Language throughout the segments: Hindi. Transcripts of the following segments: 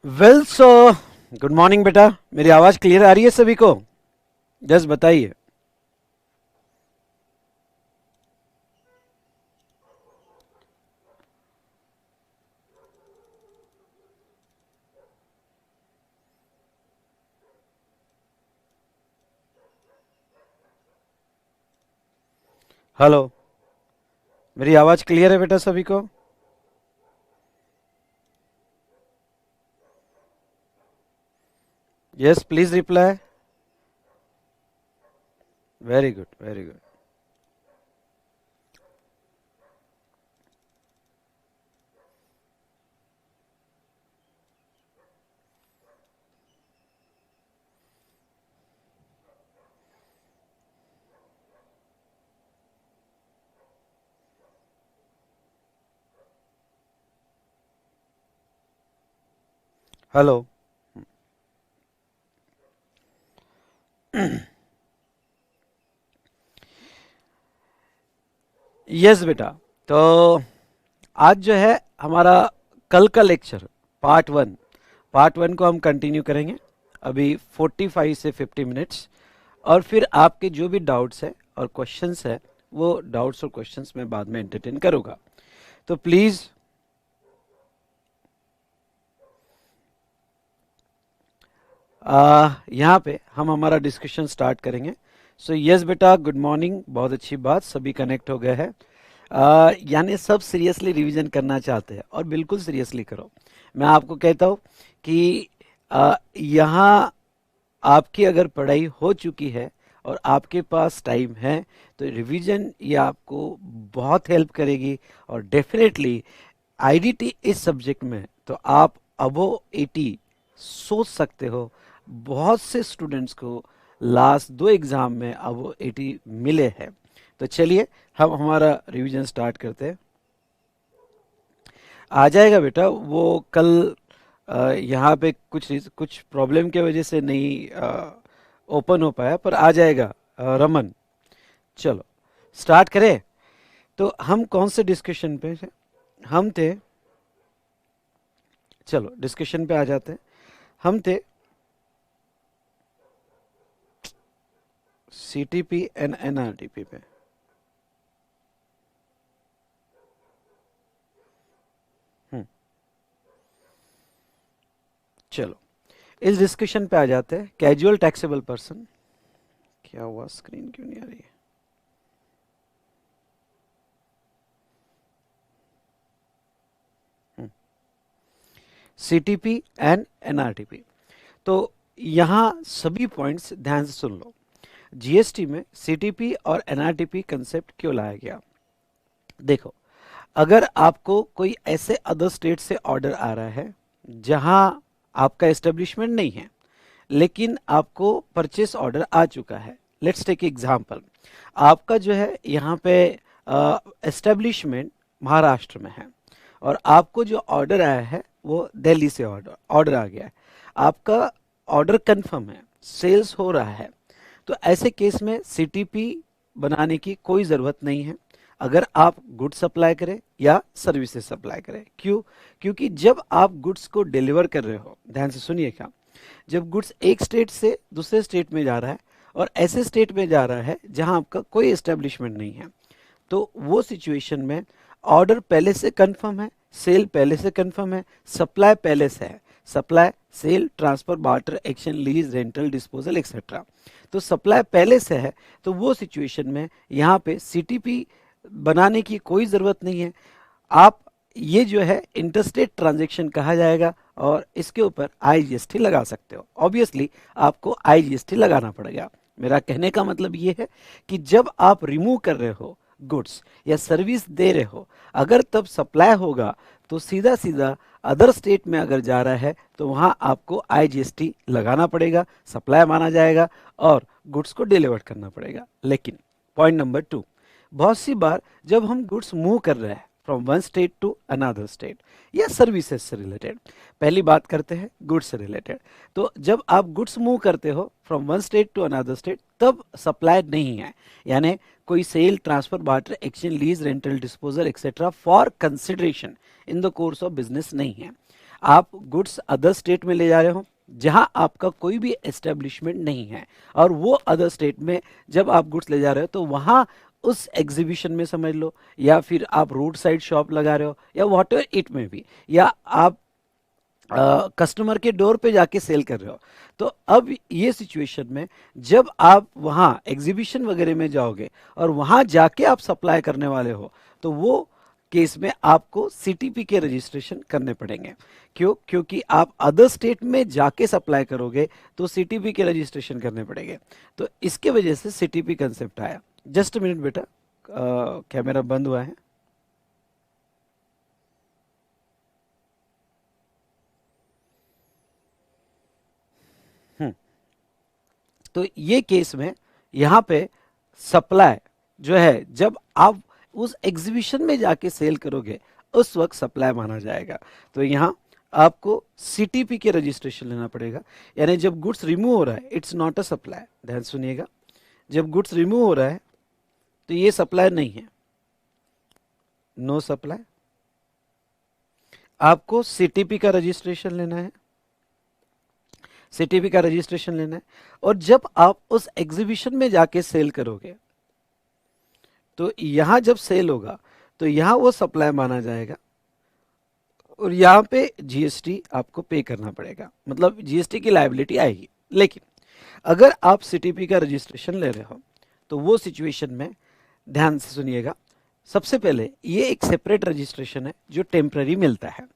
वेल सो गुड मॉर्निंग बेटा। मेरी आवाज़ क्लियर आ रही है सभी को? जस्ट बताइए। हेलो, मेरी आवाज़ क्लियर है बेटा सभी को? Yes, please reply. Very good, very good. Hello. Yes बेटा। तो आज जो है हमारा कल का लेक्चर पार्ट वन को हम कंटिन्यू करेंगे अभी 45 से 50 मिनट्स। और फिर आपके जो भी डाउट्स है और क्वेश्चंस है, वो डाउट्स और क्वेश्चंस मैं बाद में एंटरटेन करूंगा। तो प्लीज़ यहाँ पे हम हमारा डिस्कशन स्टार्ट करेंगे। सो यस बेटा, गुड मॉर्निंग। बहुत अच्छी बात, सभी कनेक्ट हो गए हैं। यानी सब सीरियसली रिवीजन करना चाहते हैं और बिल्कुल सीरियसली करो। मैं आपको कहता हूँ कि यहाँ आपकी अगर पढ़ाई हो चुकी है और आपके पास टाइम है, तो रिवीजन ये आपको बहुत हेल्प करेगी। और डेफिनेटली आईडीटी इस सब्जेक्ट में तो आप अबो 80 सोच सकते हो। बहुत से स्टूडेंट्स को लास्ट दो एग्जाम में अबो 80 मिले हैं। तो चलिए हम हमारा रिवीजन स्टार्ट करते हैं। आ जाएगा बेटा, वो कल यहाँ पे कुछ प्रॉब्लम की वजह से नहीं ओपन हो पाया, पर आ जाएगा। रमन, चलो स्टार्ट करें। तो हम कौन से डिस्कशन पे थे? हम थे, चलो डिस्कशन पे आ जाते हैं। हम थे सीटीपी एंड एनआरटीपी पे। हम्म, चलो इस डिस्कशन पे आ जाते हैं। कैजुअल टैक्सेबल पर्सन, क्या हुआ स्क्रीन क्यों नहीं आ रही है? CTP and NRTP. तो यहाँ सभी पॉइंट्स ध्यान से सुन लो। जीएसटी में सीटीपी और एनआरटीपी कंसेप्ट क्यों लाया गया? देखो, अगर आपको कोई ऐसे अदर स्टेट से ऑर्डर आ रहा है जहां आपका एस्टेब्लिशमेंट नहीं है, लेकिन आपको परचेस ऑर्डर आ चुका है। लेट्स टेक एग्जांपल, आपका जो है यहाँ पे एस्टेब्लिशमेंट महाराष्ट्र में है और आपको जो ऑर्डर आया है वो दिल्ली से ऑर्डर ऑर्डर आ गया है। आपका ऑर्डर कंफर्म है, सेल्स हो रहा है। तो ऐसे केस में सीटीपी बनाने की कोई ज़रूरत नहीं है, अगर आप गुड्स सप्लाई करें या सर्विसेज सप्लाई करें। क्यों? क्योंकि जब आप गुड्स को डिलीवर कर रहे हो, ध्यान से सुनिएगा, जब गुड्स एक स्टेट से दूसरे स्टेट में जा रहा है और ऐसे स्टेट में जा रहा है जहां आपका कोई एस्टेब्लिशमेंट नहीं है, तो वो सिचुएशन में ऑर्डर पहले से कंफर्म है, सेल पहले से कंफर्म है, सप्लाई पहले से है। Supply, sale, transfer, barter, action, lease, rental, disposal etcetera. तो सप्लाई पहले से है, तो वो सिचुएशन में यहाँ पे सीटीपी बनाने की कोई ज़रूरत नहीं है। आप ये जो है इंटरस्टेट ट्रांजैक्शन कहा जाएगा और इसके ऊपर आईजीएसटी लगा सकते हो। ऑब्वियसली आपको आईजीएसटी लगाना पड़ेगा। मेरा कहने का मतलब ये है कि जब आप रिमूव कर रहे हो गुड्स या सर्विस दे रहे हो, अगर तब सप्लाई होगा तो सीधा सीधा अदर स्टेट में अगर जा रहा है तो वहां आपको आईजीएसटी लगाना पड़ेगा, सप्लाई माना जाएगा और गुड्स को डिलीवर करना पड़ेगा। लेकिन पॉइंट नंबर 2, बहुत सी बार जब हम गुड्स मूव कर रहे हैं from one state to another state, या सर्विसेज से रिलेटेड। पहली बात करते हैं गुड्स से रिलेटेड। तो जब आप गुड्स मूव करते हो from one state to another state, तब सप्लाई नहीं है, यानी कोई sale, transfer, barter, exchange, lease, rental, disposal etcetera for consideration in the course of business नहीं है। आप गुड्स अदर स्टेट में ले जा रहे हो जहां आपका कोई भी एस्टेब्लिशमेंट नहीं है, और वो अदर स्टेट में जब आप गुड्स ले जा रहे हो तो वहां उस एग्जीबिशन में समझ लो, या फिर आप रोड साइड शॉप लगा रहे हो, या वॉट एवर इट में भी, या आप कस्टमर के डोर पे जाके सेल कर रहे हो। तो अब ये सिचुएशन में जब आप वहाँ एग्जीबिशन वगैरह में जाओगे और वहाँ जाके आप सप्लाई करने वाले हो, तो वो केस में आपको सीटीपी के रजिस्ट्रेशन करने पड़ेंगे। क्यों? क्योंकि आप अदर स्टेट में जाके सप्लाई करोगे तो सीटीपी के रजिस्ट्रेशन करने पड़ेंगे। तो इसके वजह से सीटीपी कंसेप्ट आया। जस्ट मिनट बेटा, कैमरा बंद हुआ है। तो ये केस में यहाँ पे सप्लाई जो है, जब आप उस एग्जीबिशन में जाके सेल करोगे उस वक्त सप्लाई माना जाएगा। तो यहाँ आपको सीटीपी के रजिस्ट्रेशन लेना पड़ेगा, यानी जब गुड्स रिमूव हो रहा है इट्स नॉट अ सप्लाई। ध्यान सुनिएगा, जब गुड्स रिमूव हो रहा है तो ये सप्लाई नहीं है, नो सप्लाई। आपको सीटीपी का रजिस्ट्रेशन लेना है, सीटीपी का रजिस्ट्रेशन लेना है, और जब आप उस एग्जीबिशन में जाके सेल करोगे तो यहां जब सेल होगा तो यहां वो सप्लाई माना जाएगा, और यहां पे जीएसटी आपको पे करना पड़ेगा, मतलब जीएसटी की लायबिलिटी आएगी। लेकिन अगर आप सीटीपी का रजिस्ट्रेशन ले रहे हो तो वो सिचुएशन में ध्यान से सुनिएगा, सबसे पहले ये एक सेपरेट रजिस्ट्रेशन है जो टेम्पररी मिलता है।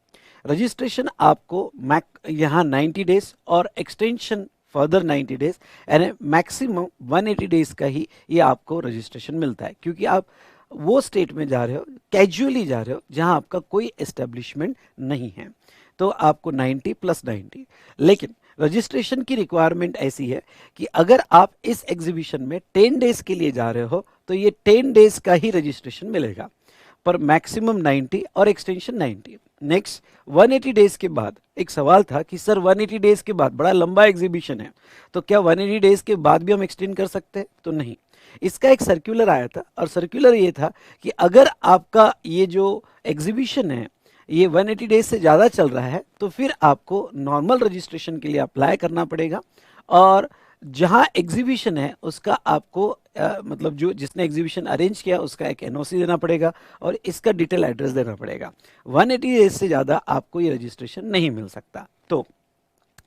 रजिस्ट्रेशन आपको यहाँ 90 डेज और एक्सटेंशन फर्दर 90 डेज, यानी मैक्सिमम 180 डेज का ही ये आपको रजिस्ट्रेशन मिलता है, क्योंकि आप वो स्टेट में जा रहे हो, कैजुअली जा रहे हो जहां आपका कोई एस्टेब्लिशमेंट नहीं है, तो आपको 90 + 90। लेकिन रजिस्ट्रेशन की रिक्वायरमेंट ऐसी है कि अगर आप इस एग्जीबिशन में 10 डेज के लिए जा रहे हो तो ये 10 डेज का ही रजिस्ट्रेशन मिलेगा, पर मैक्सिमम 90 और एक्सटेंशन 90। नेक्स्ट 180 डेज के बाद एक सवाल था कि सर 180 डेज के बाद बड़ा लंबा एग्जीबिशन है, तो क्या 180 डेज के बाद भी हम एक्सटेंड कर सकते हैं? तो नहीं। इसका एक सर्कुलर आया था, और सर्कुलर ये था कि अगर आपका ये जो एग्जीबिशन है ये 180 डेज से ज़्यादा चल रहा है तो फिर आपको नॉर्मल रजिस्ट्रेशन के लिए अप्लाई करना पड़ेगा, और जहां एग्जीबिशन है उसका आपको मतलब जो जिसने एग्जीबिशन अरेंज किया उसका एक एनओसी देना पड़ेगा, और इसका डिटेल एड्रेस देना पड़ेगा। 180 डेज से ज़्यादा आपको ये रजिस्ट्रेशन नहीं मिल सकता। तो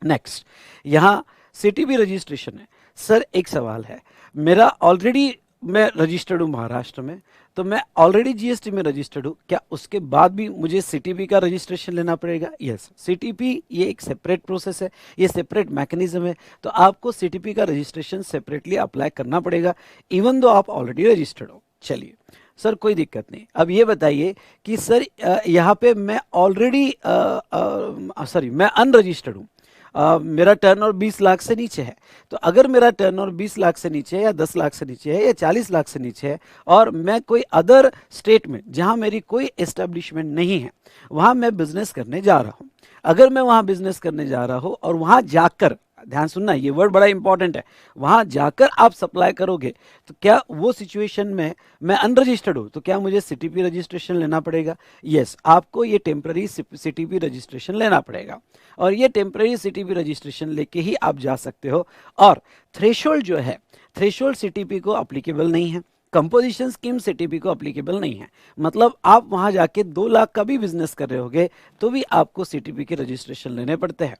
नेक्स्ट यहाँ सीटीपी रजिस्ट्रेशन है। सर एक सवाल है, मेरा ऑलरेडी मैं रजिस्टर्ड हूँ महाराष्ट्र में, तो मैं ऑलरेडी जीएसटी में रजिस्टर्ड हूँ, क्या उसके बाद भी मुझे सीटीपी का रजिस्ट्रेशन लेना पड़ेगा? यस, सीटीपी ये एक सेपरेट प्रोसेस है, ये सेपरेट मैकेनिज्म है, तो आपको सीटीपी का रजिस्ट्रेशन सेपरेटली अप्लाई करना पड़ेगा इवन दो आप ऑलरेडी रजिस्टर्ड हो। चलिए सर कोई दिक्कत नहीं। अब ये बताइए कि सर यहाँ पे मैं ऑलरेडी सॉरी मैं अनरजिस्टर्ड हूँ, मेरा टर्नओवर 20 लाख से नीचे है, तो अगर मेरा टर्नओवर 20 लाख से नीचे है, या 10 लाख से नीचे है, या 40 लाख से नीचे है, और मैं कोई अदर स्टेट में जहां मेरी कोई एस्टेब्लिशमेंट नहीं है वहां मैं बिजनेस करने जा रहा हूं, अगर मैं वहां बिजनेस करने जा रहा हूं और वहां जाकर, ध्यान सुनना ये वर्ड बड़ा इंपॉर्टेंट है, वहां जाकर आप सप्लाई करोगे, तो क्या वो सिचुएशन में मैं अनरजिस्टर्ड हूं तो क्या मुझे सीटीपी रजिस्ट्रेशन लेना पड़ेगा? यस, आपको ये टेम्पररी सीटीपी रजिस्ट्रेशन लेना पड़ेगा, और ये टेम्पररी सीटीपी रजिस्ट्रेशन लेके ही आप जा सकते हो। और थ्रेशोल्ड जो है, थ्रेशोल्ड सीटीपी को अप्लीकेबल नहीं है, कंपोजिशन स्कीम सीटीपी को अप्लीकेबल नहीं है, मतलब आप वहां जाके 2 लाख का भी बिजनेस कर रहे होगे तो भी आपको सीटीपी के रजिस्ट्रेशन लेने पड़ते हैं।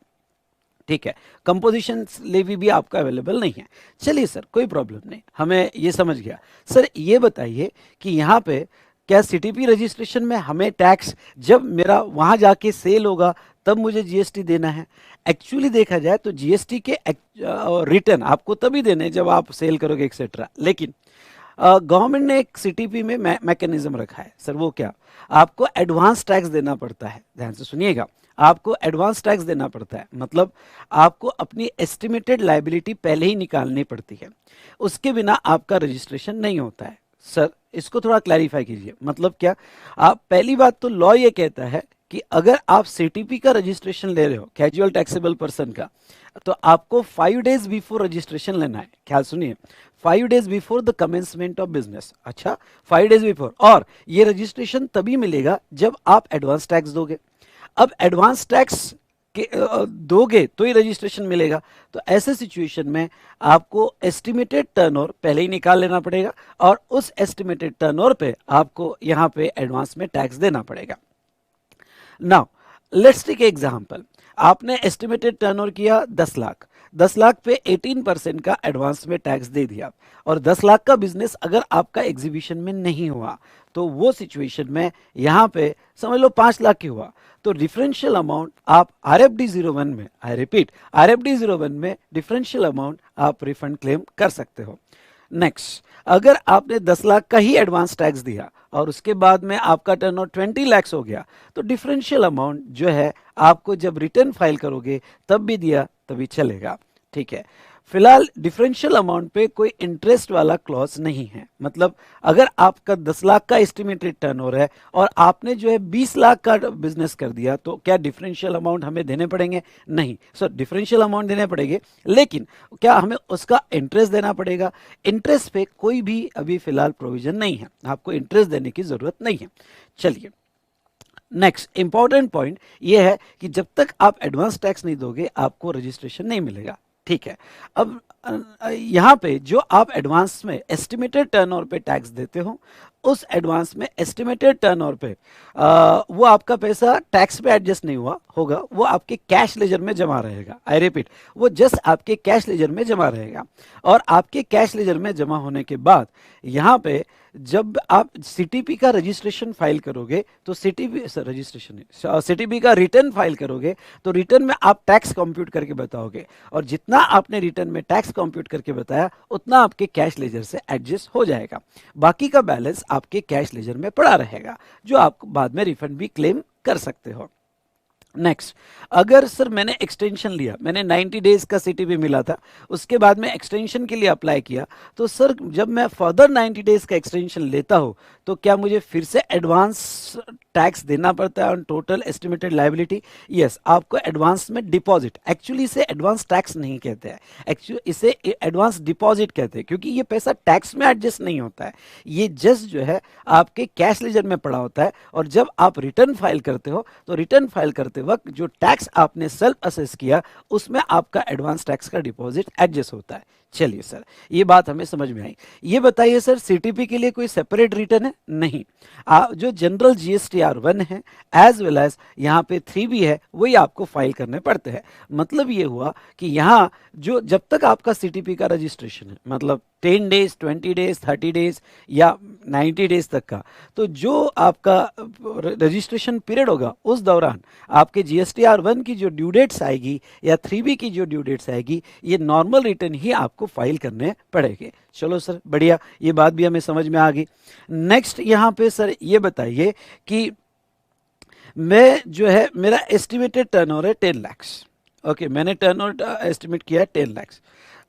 ठीक है, कंपोजिशन लेवी भी आपका अवेलेबल नहीं है। चलिए सर कोई प्रॉब्लम नहीं, हमें ये समझ गया। सर ये बताइए कि यहाँ पे क्या सीटीपी रजिस्ट्रेशन में हमें टैक्स जब मेरा वहां जाके सेल होगा तब मुझे जीएसटी देना है? एक्चुअली देखा जाए तो जीएसटी के रिटर्न आपको तभी देने जब आप सेल करोगे एक्सेट्रा, लेकिन गवर्नमेंट ने एक सीटीपी में मैकेनिज्म रखा है। सर वो क्या? आपको एडवांस टैक्स देना पड़ता है। ध्यान से सुनिएगा, आपको एडवांस टैक्स देना पड़ता है, मतलब आपको अपनी एस्टिमेटेड लायबिलिटी पहले ही निकालनी पड़ती है, उसके बिना आपका रजिस्ट्रेशन नहीं होता है। सर इसको थोड़ा क्लैरिफाई कीजिए। मतलब क्या, आप पहली बात तो लॉ ये कहता है कि अगर आप सीटीपी का रजिस्ट्रेशन ले रहे हो, कैजुअल टैक्सेबल पर्सन का, तो आपको 5 डेज बिफोर रजिस्ट्रेशन लेना है। ख्याल सुनिए, 5 days before the commencement of business. अच्छा, 5 डेज बिफोर। और ये रजिस्ट्रेशन तभी मिलेगा जब आप एडवांस टैक्स दोगे। अब एडवांस टैक्स दोगे तो ही रजिस्ट्रेशन मिलेगा। तो ऐसे सिचुएशन में आपको एस्टिमेटेड टर्नओवर पहले ही निकाल लेना पड़ेगा और उस एस्टिमेटेड टर्नओवर पे आपको यहाँ पे एडवांस में टैक्स देना पड़ेगा। नाउ लेट्स टेक एग्जांपल, आपने एस्टिमेटेड टर्नओवर किया 10 लाख, 10 लाख पे 18% का एडवांस में टैक्स दे दिया, और 10 लाख का बिजनेस अगर आपका एग्जीबिशन में नहीं हुआ तो वो सिचुएशन में यहाँ पे समझ लो 5 लाख की हुआ, तो डिफरेंशियल अमाउंट आप RFD 01 में, आई रिपीट RFD 01 में डिफरेंशियल अमाउंट आप रिफंड क्लेम कर सकते हो। नेक्स्ट, अगर आपने 10 लाख का ही एडवांस टैक्स दिया और उसके बाद में आपका टर्नओवर 20 लाख हो गया, तो डिफरेंशियल अमाउंट जो है आपको जब रिटर्न फाइल करोगे तब भी दिया तभी चलेगा। ठीक है, फिलहाल डिफरेंशियल अमाउंट पे कोई इंटरेस्ट वाला क्लॉज नहीं है। मतलब अगर आपका 10 लाख का एस्टिमेटेड टर्नओवर है और आपने जो है 20 लाख का बिजनेस कर दिया, तो क्या डिफरेंशियल अमाउंट हमें देने पड़ेंगे? नहीं। सो डिफरेंशियल अमाउंट देने पड़ेंगे, लेकिन क्या हमें उसका इंटरेस्ट देना पड़ेगा? इंटरेस्ट पे कोई भी अभी फिलहाल प्रोविजन नहीं है, आपको इंटरेस्ट देने की जरूरत नहीं है। चलिए, नेक्स्ट इंपॉर्टेंट पॉइंट ये है कि जब तक आप एडवांस टैक्स नहीं दोगे आपको रजिस्ट्रेशन नहीं मिलेगा। ठीक है, अब यहाँ पे जो आप एडवांस में एस्टिमेटेड टर्नओवर पे टैक्स देते हो, उस एडवांस में एस्टिमेटेड टर्नओवर पे वो आपका पैसा टैक्स पे एडजस्ट नहीं हुआ होगा, वो आपके कैश लेजर में जमा रहेगा। आई रिपीट, वो जस्ट आपके कैश लेजर में जमा रहेगा। और आपके कैश लेजर में जमा होने के बाद यहाँ पे जब आप सीटीपी का रजिस्ट्रेशन फाइल करोगे तो सीटीपी का रिटर्न फाइल करोगे तो रिटर्न में आप टैक्स कंप्यूट करके बताओगे, और जितना आपने रिटर्न में टैक्स कंप्यूट करके बताया उतना आपके कैश लेजर से एडजस्ट हो जाएगा। बाकी का बैलेंस आपके कैश लेजर में पड़ा रहेगा, जो आप बाद में रिफंड भी क्लेम कर सकते हो। नेक्स्ट, अगर सर मैंने एक्सटेंशन लिया, मैंने 90 डेज का सीटीपी मिला था, उसके बाद में एक्सटेंशन के लिए अप्लाई किया, तो सर जब मैं फर्दर 90 डेज का एक्सटेंशन लेता हूं तो क्या मुझे फिर से एडवांस टैक्स देना पड़ता है on total estimated liability? Yes, आपको एडवांस में डिपॉजिट, एक्चुअली इसे एडवांस टैक्स नहीं कहते हैं, एक्चुअली इसे एडवांस डिपॉजिट कहते हैं, क्योंकि ये पैसा टैक्स में एडजस्ट नहीं होता है, ये जस्ट जो है आपके कैश लेजर में पड़ा होता है। और जब आप रिटर्न फाइल करते हो तो रिटर्न फाइल करते वक्त जो टैक्स आपने सेल्फ असेस किया उसमें आपका एडवांस टैक्स का डिपॉजिट एडजस्ट होता है। चलिए सर, ये बात हमें समझ में आई। ये बताइए सर, सीटीपी के लिए कोई सेपरेट रिटर्न है? नहीं। जो जनरल GSTR 1 है एज वेल एज यहाँ पे 3B है, वही आपको फाइल करने पड़ते हैं। मतलब ये हुआ कि यहाँ जो जब तक आपका सीटीपी का रजिस्ट्रेशन है, मतलब 10 डेज, 20 डेज, 30 डेज या 90 डेज तक का, तो जो आपका रजिस्ट्रेशन पीरियड होगा उस दौरान आपके GSTR 1 की जो ड्यू डेट्स आएगी या 3B की जो ड्यू डेट्स आएगी, ये नॉर्मल रिटर्न ही आपको फाइल करने पड़ेंगे। चलो सर, बढ़िया, ये बात भी हमें समझ में आ गई। नेक्स्ट यहाँ पे सर ये बताइए कि मैं जो है मेरा एस्टिमेटेड टर्नओवर है 10 लाख। ओके, मैंने टर्नओवर एस्टिमेट किया है 10 लाख।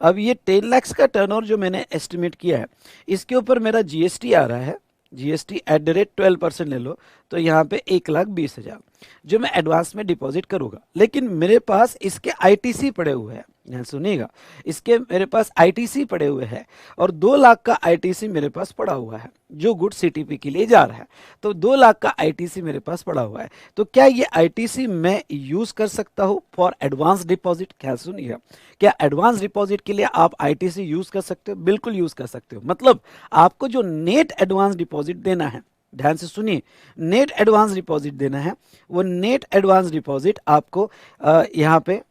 अब ये 10 लाख का टर्नओवर जो मैंने एस्टिमेट किया है, इसके ऊपर मेरा जीएसटी आ रहा है, जीएसटी @12% ले लो, तो यहाँ पे 1,20,000 जो मैं एडवांस में डिपॉजिट करूंगा। लेकिन मेरे पास इसके आईटीसी पड़े हुए हैं, यहाँ सुनिएगा, इसके मेरे पास आईटीसी पड़े हुए हैं और 2 लाख का आईटीसी मेरे पास पड़ा हुआ है जो गुड सीटीपी के लिए जा रहा है। तो 2 लाख का आईटीसी मेरे पास पड़ा हुआ है, तो क्या ये आईटीसी मैं यूज कर सकता हूँ फॉर एडवांस डिपॉजिट? क्या सुनिएगा, क्या एडवांस डिपॉजिट के लिए आप आईटीसी यूज कर सकते हो? बिल्कुल यूज कर सकते हो। मतलब आपको जो नेट एडवांस डिपॉजिट देना है, ध्यान से सुनिए, नेट एडवांस डिपॉजिट देना है, वो नेट एडवांस डिपॉजिट आपको यहाँ पे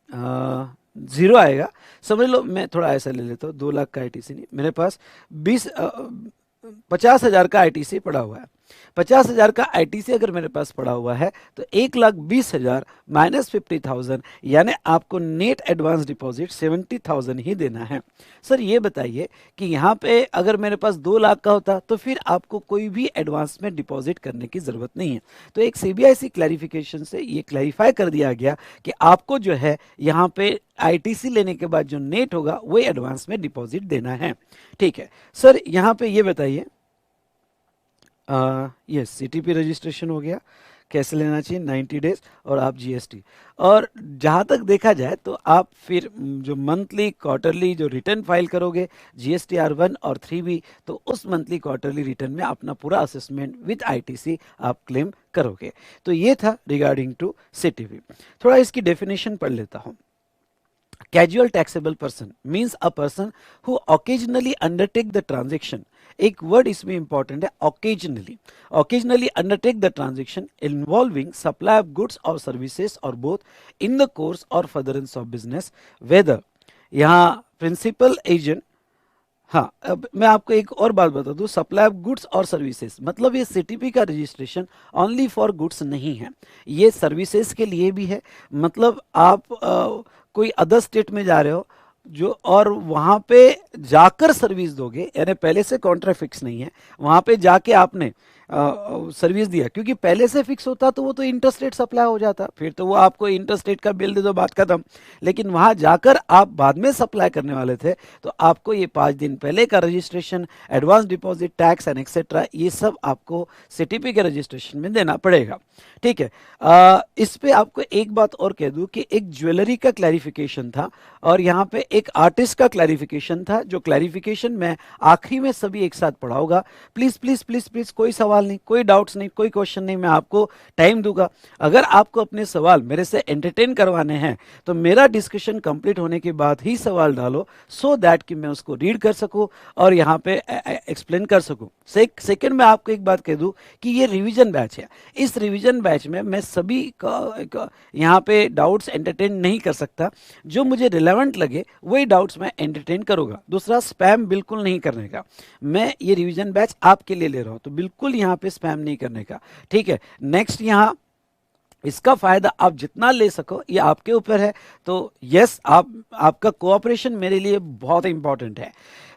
0 आएगा। समझ लो, मैं थोड़ा ऐसा ले लेता हूँ, 2 लाख का आईटीसी नहीं, मेरे पास 50,000 का आईटीसी पड़ा हुआ है। 50,000 का आईटीसी अगर मेरे पास पड़ा हुआ है तो 1,20,000 माइनस 50,000 यानी आपको नेट एडवांस डिपॉजिट 70,000 ही देना है। सर ये बताइए कि यहाँ पे अगर मेरे पास 2 लाख का होता तो फिर आपको कोई भी एडवांस में डिपॉजिट करने की ज़रूरत नहीं है। तो एक सीबीआईसी क्लैरिफिकेशन से ये क्लैरिफाई कर दिया गया कि आपको जो है यहाँ पे आईटीसी लेने के बाद जो नेट होगा वो एडवांस में डिपॉजिट देना है। ठीक है सर, यहाँ पे ये बताइए, ये सीटीपी रजिस्ट्रेशन हो गया, कैसे लेना चाहिए 90 डेज और आप जीएसटी। और जहाँ तक देखा जाए तो आप फिर जो मंथली क्वार्टरली जो रिटर्न फाइल करोगे GSTR 1 और 3B, तो उस मंथली क्वार्टरली रिटर्न में अपना पूरा असेसमेंट विद आईटीसी आप क्लेम करोगे। तो ये था रिगार्डिंग टू सीटीपी। थोड़ा इसकी डेफिनेशन पढ़ लेता हूँ। Casual taxable person means a person who occasionally undertake the transaction। एक वर्ड इसमें इंपॉर्टेंट है, occasionally। occasionally undertake the transaction involving supply of goods or services or both in the course or furtherance of business whether, यहाँ प्रिंसिपल एजेंट। हाँ, अब मैं आपको एक और बात बता दूं, supply of goods or services मतलब ये सीटीपी का रजिस्ट्रेशन ओनली फॉर गुड्स नहीं है, ये सर्विसेज के लिए भी है। मतलब आप कोई अदर स्टेट में जा रहे हो जो और वहाँ पे जाकर सर्विस दोगे, यानी पहले से कॉन्ट्रैक्ट फिक्स नहीं है, वहाँ पे जाके आपने सर्विस दिया, क्योंकि पहले से फिक्स होता तो वो तो इंटरस्टेट सप्लाई हो जाता, फिर तो वो आपको इंटरस्टेट का बिल दे दो, बात खत्म। लेकिन वहाँ जाकर आप बाद में सप्लाई करने वाले थे तो आपको ये 5 दिन पहले का registration, advance deposit, tax and etcetera, ये सब आपको सीटीपी के रजिस्ट्रेशन में देना पड़ेगा। ठीक है, इस पे आपको एक बात और कह दूं कि एक ज्वेलरी का क्लैरिफिकेशन था और यहाँ पे एक आर्टिस्ट का क्लैरिफिकेशन था, जो क्लैरिफिकेशन मैं आखिरी में सभी एक साथ पढ़ाऊंगा। प्लीज प्लीज प्लीज प्लीज कोई सवाल नहीं, कोई डाउट्स नहीं, कोई क्वेश्चन नहीं, मैं आपको टाइम दूंगा। अगर आपको अपने सवाल मेरे से एंटरटेन करवाने हैं तो मेरा डिस्कशन कंप्लीट होने के बाद ही सवाल डालो, सो दैट कि मैं उसको रीड कर सकूं और यहाँ पे एक्सप्लेन कर सकूं। सेकंड में आपको एक बात कह दूं कि ये रिवीजन बैच है, इस रिवीजन बैच में मैं सभी का यहाँ पे डाउट्स एंटरटेन नहीं कर सकता, जो मुझे रिलेवेंट लगे वही डाउट्स मैं एंटरटेन करूंगा। दूसरा, स्पैम बिल्कुल नहीं करने का, मैं ये रिवीजन बैच आपके लिए ले रहा हूं, तो बिल्कुल यहाँ पे स्पैम नहीं करने का। ठीक है, नेक्स्ट, यहाँ इसका फायदा आप जितना ले सको ये आपके ऊपर है। तो यस, आपका कोऑपरेशन मेरे लिए बहुत इंपॉर्टेंट है।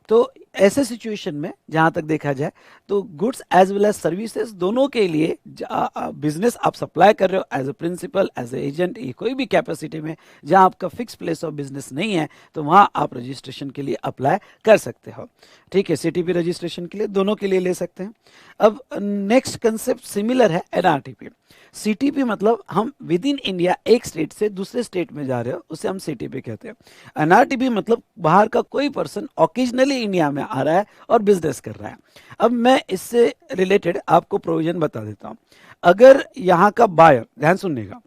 तो ऐसे सिचुएशन में जहां तक देखा जाए तो goods as well as services दोनों के लिए बिजनेस आप सप्लाई कर रहे हो as a principal, as a agent, ये कोई भी कैपेसिटी में जहां आपका फिक्स प्लेस ऑफ बिजनेस नहीं है तो वहां आप रजिस्ट्रेशन के लिए अप्लाई कर सकते हो। ठीक है, सीटीपी रजिस्ट्रेशन के लिए दोनों के लिए ले सकते हैं। अब नेक्स्ट कंसेप्ट सिमिलर है एनआरटीपी। सीटीपी मतलब हम विद इन इंडिया एक स्टेट से दूसरे स्टेट में जा रहे हो, उसे हम सीटीपी कहते हैं। एनआरटीपी मतलब बाहर का कोई पर्सन ओकेजनली इंडिया में आ रहा है और बिजनेस कर रहा है। अब मैं इससे रिलेटेड आपको प्रोविजन बता देता हूं। अगर यहाँ का बायर, ध्यान सुननेगा,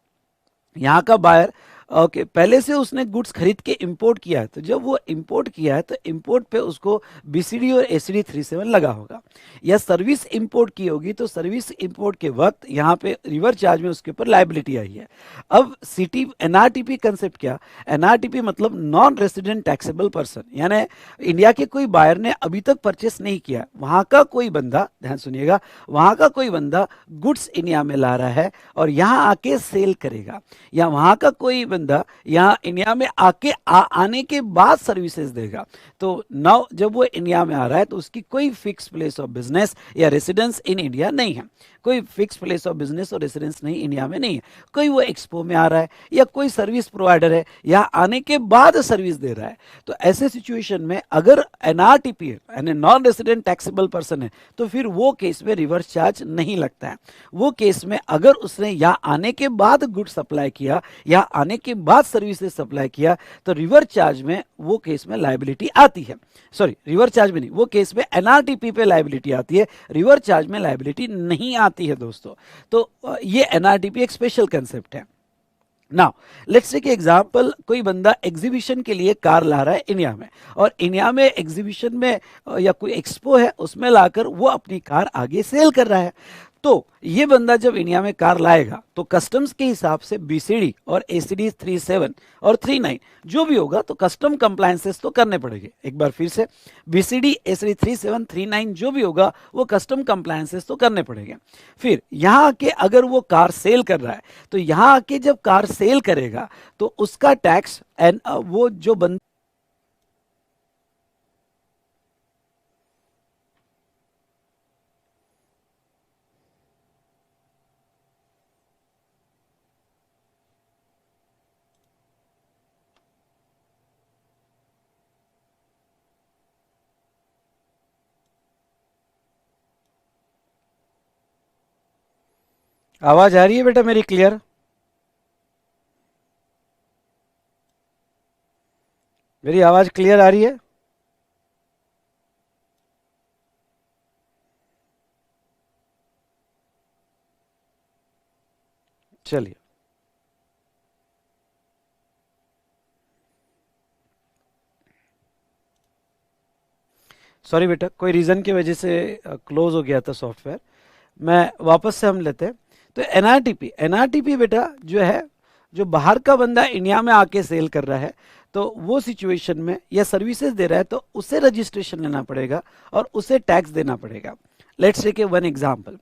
यहाँ का बायर ओके पहले से उसने गुड्स खरीद के इंपोर्ट किया है, तो जब वो इंपोर्ट किया है तो इंपोर्ट पे उसको बीसीडी और एसीडी 37 लगा होगा, या सर्विस इंपोर्ट की होगी तो सर्विस इंपोर्ट के वक्त यहाँ पे रिवर चार्ज में उसके ऊपर लायबिलिटी आई है। अब सिटी एनआरटीपी कंसेप्ट क्या, एनआरटीपी मतलब नॉन रेसिडेंट टैक्सेबल पर्सन, यानी इंडिया के कोई बायर ने अभी तक परचेस नहीं किया, वहाँ का कोई बंदा, ध्यान सुनिएगा, वहाँ का कोई बंदा गुड्स इंडिया में ला रहा है और यहाँ आके सेल करेगा, या वहाँ का कोई बंदा यहाँ इंडिया में आके आने के बाद सर्विसेज देगा। तो नाउ जब वो इंडिया में आ रहा है तो उसकी कोई फिक्स प्लेस ऑफ बिजनेस या रेसिडेंस इन इंडिया नहीं है, कोई फिक्स प्लेस ऑफ बिजनेस और रेसिडेंस नहीं इंडिया में नहीं है। कोई वो एक्सपो में आ रहा है या कोई सर्विस प्रोवाइडर है, यहाँ आने के बाद सर्विस दे रहा है। तो ऐसे सिचुएशन में अगर एनआरटीपी यानी नॉन रेसिडेंट टैक्सेबल पर्सन है तो फिर वो केस में रिवर्स चार्ज नहीं लगता है। वो केस में अगर उसने यहाँ आने के बाद गुड सप्लाई किया या आने के बाद सर्विसेज सप्लाई किया तो रिवर्स चार्ज में वो केस में लायबिलिटी आती है। सॉरी, रिवर्स चार्ज में नहीं, वो केस में एनआरटीपी पे लायबिलिटी आती है, रिवर्स चार्ज में लायबिलिटी नहीं आती है दोस्तों। तो ये एनआरटीपी एक स्पेशल कंसेप्ट है। नाउ लेट्स टेक एग्जांपल, कोई बंदा एग्जीबिशन के लिए कार ला रहा है इंडिया में, और इंडिया में एग्जीबिशन में या कोई एक्सपो है उसमें लाकर वो अपनी कार आगे सेल कर रहा है। तो ये बंदा जब इंडिया में कार लाएगा तो कस्टम्स के हिसाब से बीसीडी और एसीडी 37 और 39 जो भी होगा तो कस्टम कंप्लायंसेस तो करने पड़ेंगे। एक बार फिर से, बीसीडी एसीडी 37 39 जो भी होगा वो कस्टम कंप्लायंसेस तो करने पड़ेंगे। फिर यहाँ आके अगर वो कार सेल कर रहा है तो यहाँ आके जब कार सेल करेगा तो उसका टैक्स एंड वो जो बंदा आवाज आ रही है बेटा मेरी क्लियर? मेरी आवाज क्लियर आ रही है? चलिए, सॉरी बेटा, कोई रीज़न की वजह से क्लोज हो गया था सॉफ्टवेयर। मैं वापस से हम लेते हैं। तो एनआरटीपी, एनआरटीपी बेटा जो है, जो बाहर का बंदा इंडिया में आके सेल कर रहा है तो वो सिचुएशन में या सर्विसेज दे रहा है तो उसे रजिस्ट्रेशन लेना पड़ेगा और उसे टैक्स देना पड़ेगा। Let's take one example.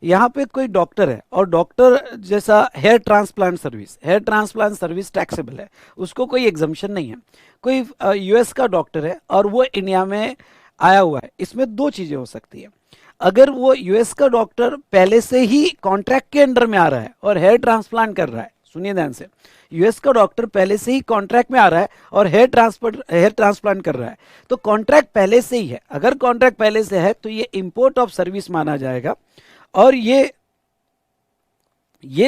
यहाँ पे कोई डॉक्टर है और डॉक्टर जैसा hair transplant service, hair transplant service taxable है, उसको कोई एग्जम्पशन नहीं है। कोई यूएस का डॉक्टर है और वो इंडिया में आया हुआ है। इसमें दो चीजें हो सकती है। अगर वो यूएस का डॉक्टर पहले से ही कॉन्ट्रैक्ट के अंडर में आ रहा है और हेयर ट्रांसप्लांट कर रहा है, सुनिए ध्यान से, यूएस का डॉक्टर पहले से ही कॉन्ट्रैक्ट में आ रहा है और हेयर ट्रांसप्लांट कर रहा है तो कॉन्ट्रैक्ट पहले से ही है। अगर कॉन्ट्रैक्ट पहले से है तो ये इंपोर्ट ऑफ सर्विस माना जाएगा और ये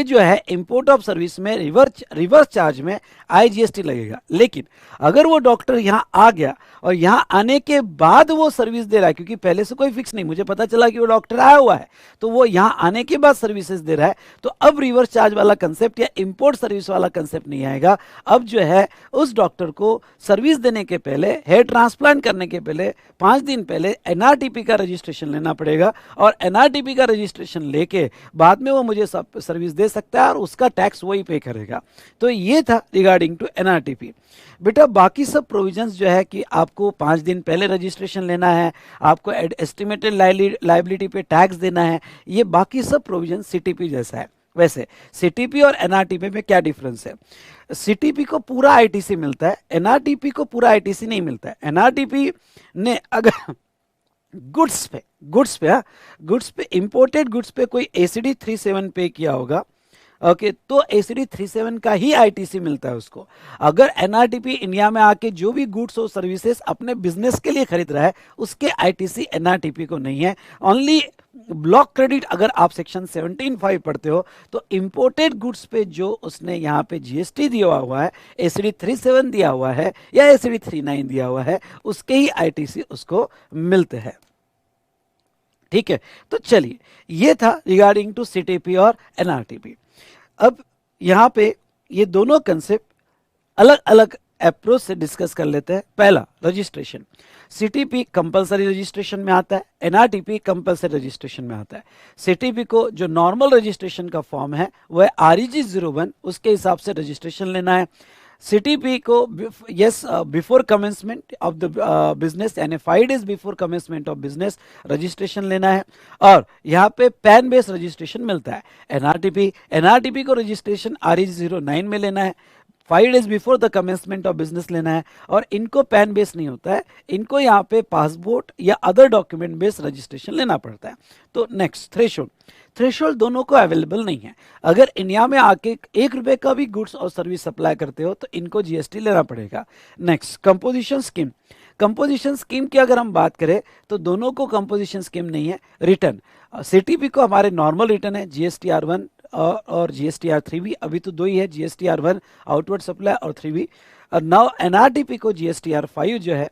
जो है इंपोर्ट ऑफ सर्विस में रिवर्स चार्ज में आईजीएसटी लगेगा। लेकिन अगर वो डॉक्टर यहाँ आ गया और यहाँ आने के बाद वो सर्विस दे रहा है, क्योंकि पहले से कोई फिक्स नहीं, मुझे पता चला कि वो डॉक्टर आया हुआ है तो वो यहाँ आने के बाद सर्विसेज दे रहा है, तो अब रिवर्स चार्ज वाला कंसेप्ट या इंपोर्ट सर्विस वाला कंसेप्ट नहीं आएगा। अब जो है उस डॉक्टर को सर्विस देने के पहले, हेयर ट्रांसप्लांट करने के पहले 5 दिन पहले एनआरटीपी का रजिस्ट्रेशन लेना पड़ेगा और एनआरटीपी का रजिस्ट्रेशन लेके बाद में वो मुझे सर्विस दे सकता है और उसका टैक्स वही पे करेगा। तो ये था रिगार्डिंग टू एनआरटीपी। बेटा बाकी सब प्रोविजंस जो है कि आपको 5 दिन पहले रजिस्ट्रेशन लेना है, आपको एस्टिमेटेड लाइबिलिटी पे टैक्स देना है, ये बाकी सब प्रोविजन सीटीपी जैसा है। वैसे सीटीपी और एनआरटीपी में क्या डिफरेंस है? सीटीपी को पूरा आईटीसी मिलता है, एनआरटीपी को पूरा आईटीसी नहीं मिलता है। एनआरटीपी ने अगर गुड्स पे इंपोर्टेड गुड्स पे कोई एसीडी 37 पे किया होगा, ओके, तो एसीडी 37 का ही आईटीसी मिलता है उसको। अगर एनआरटीपी इंडिया में आके जो भी गुड्स और सर्विसेज अपने बिजनेस के लिए खरीद रहा है उसके आईटीसी एनआरटीपी को नहीं है। ओनली ब्लॉक क्रेडिट, अगर आप सेक्शन 17(5) पढ़ते हो तो इंपोर्टेड गुड्स पे जो उसने यहाँ पे जीएसटी दिया हुआ है, एसीडी 37 दिया हुआ है या एसीडी 39 दिया हुआ है, उसके ही आईटीसी उसको मिलते हैं। ठीक है, तो चलिए ये था रिगार्डिंग टू सीटीपी और एनआरटीपी। अब यहाँ पे ये दोनों कंसेप्ट अलग अलग अप्रोच से डिस्कस कर लेते हैं। पहला, रजिस्ट्रेशन। सीटीपी कंपलसरी रजिस्ट्रेशन में आता है, एनआरटीपी कंपलसरी रजिस्ट्रेशन में आता है। सीटीपी को जो नॉर्मल रजिस्ट्रेशन का फॉर्म है वो है REG 01, उसके हिसाब से रजिस्ट्रेशन लेना है। सीटीपी को yes before commencement of the business, यानी 5 days before commencement of business registration लेना है और यहाँ पे पैन बेस्ड रजिस्ट्रेशन मिलता है। एनआरटीपी को रजिस्ट्रेशन REG 09 में लेना है, 5 days before the commencement of business लेना है और इनको पैन बेस नहीं होता है, इनको यहाँ पे पासपोर्ट या अदर डॉक्यूमेंट बेस्ड रजिस्ट्रेशन लेना पड़ता है। तो नेक्स्ट, थ्रेशोल्ड दोनों को अवेलेबल नहीं है। अगर इंडिया में आके 1 रुपए का भी गुड्स और सर्विस सप्लाई करते हो तो इनको जीएसटी लेना पड़ेगा। Next, composition scheme. Composition scheme की अगर हम बात करें तो दोनों को कंपोजिशन स्कीम नहीं है। रिटर्न, सीटीपी को हमारे नॉर्मल रिटर्न है GSTR1 और GSTR3 भी, अभी तो 2 ही है, GSTR1 आउटवर्ड सप्लाई और 3B। और नाउ एनआरटीपी को GSTR5 जो है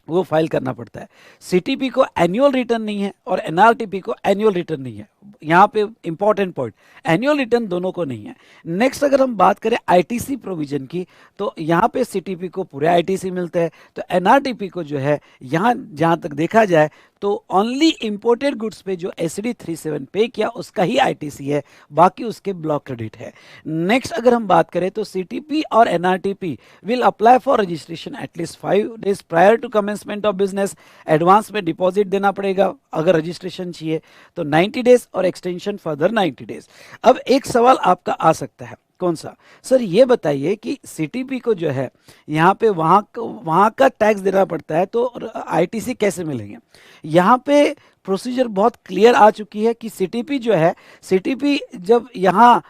वो फाइल करना पड़ता है। सीटीपी को एनुअल रिटर्न नहीं है और एनआरटीपी को एनुअल रिटर्न नहीं है, यहाँ पे इंपॉर्टेंट पॉइंट, एनुअल रिटर्न दोनों को नहीं है। नेक्स्ट अगर हम बात करें आईटीसी प्रोविजन की, तो यहाँ पे सीटीपी को पूरे आईटीसी मिलते हैं, तो एनआरटीपी को जो है यहाँ जहाँ तक देखा जाए तो ओनली इंपोर्टेड गुड्स पे जो एसडी 37 पे किया उसका ही आईटीसी है, बाकी उसके ब्लॉक क्रेडिट है। नेक्स्ट अगर हम बात करें तो सीटीपी और NRTP will apply for registration at least 5 days prior to commencement of business. Advance में डिपॉजिट देना पड़ेगा अगर रजिस्ट्रेशन चाहिए तो 90 डेज और एक्सटेंशन फर्दर 90 डेज। अब एक सवाल आपका आ सकता है, कौन सा? सर ये बताइए कि सीटीपी को जो है यहाँ पे वहाँ का टैक्स देना पड़ता है, तो आईटीसी कैसे मिलेंगे? यहाँ पे प्रोसीजर बहुत क्लियर आ चुकी है कि सीटीपी जो है, सीटीपी जब यहाँ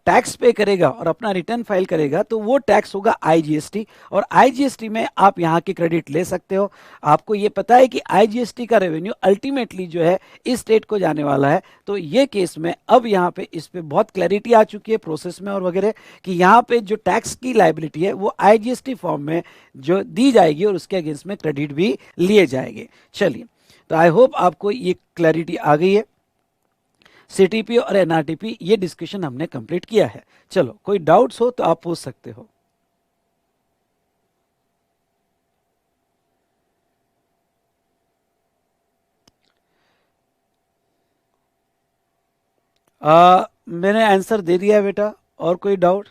टैक्स पे करेगा और अपना रिटर्न फाइल करेगा तो वो टैक्स होगा आईजीएसटी, और आईजीएसटी में आप यहाँ की क्रेडिट ले सकते हो। आपको ये पता है कि आईजीएसटी का रेवेन्यू अल्टीमेटली जो है इस स्टेट को जाने वाला है, तो ये केस में अब यहाँ पे इस पे बहुत क्लैरिटी आ चुकी है प्रोसेस में और वगैरह, कि यहाँ पे जो टैक्स की लायबिलिटी है वो आईजीएसटी फॉर्म में जो दी जाएगी और उसके अगेंस्ट में क्रेडिट भी लिए जाएंगे। चलिए, तो आई होप आपको ये क्लैरिटी आ गई है। सीटीपी और एनआरटीपी ये डिस्कशन हमने कंप्लीट किया है। चलो, कोई डाउट्स हो तो आप पूछ सकते हो। मैंने आंसर दे दिया है बेटा, और कोई डाउट?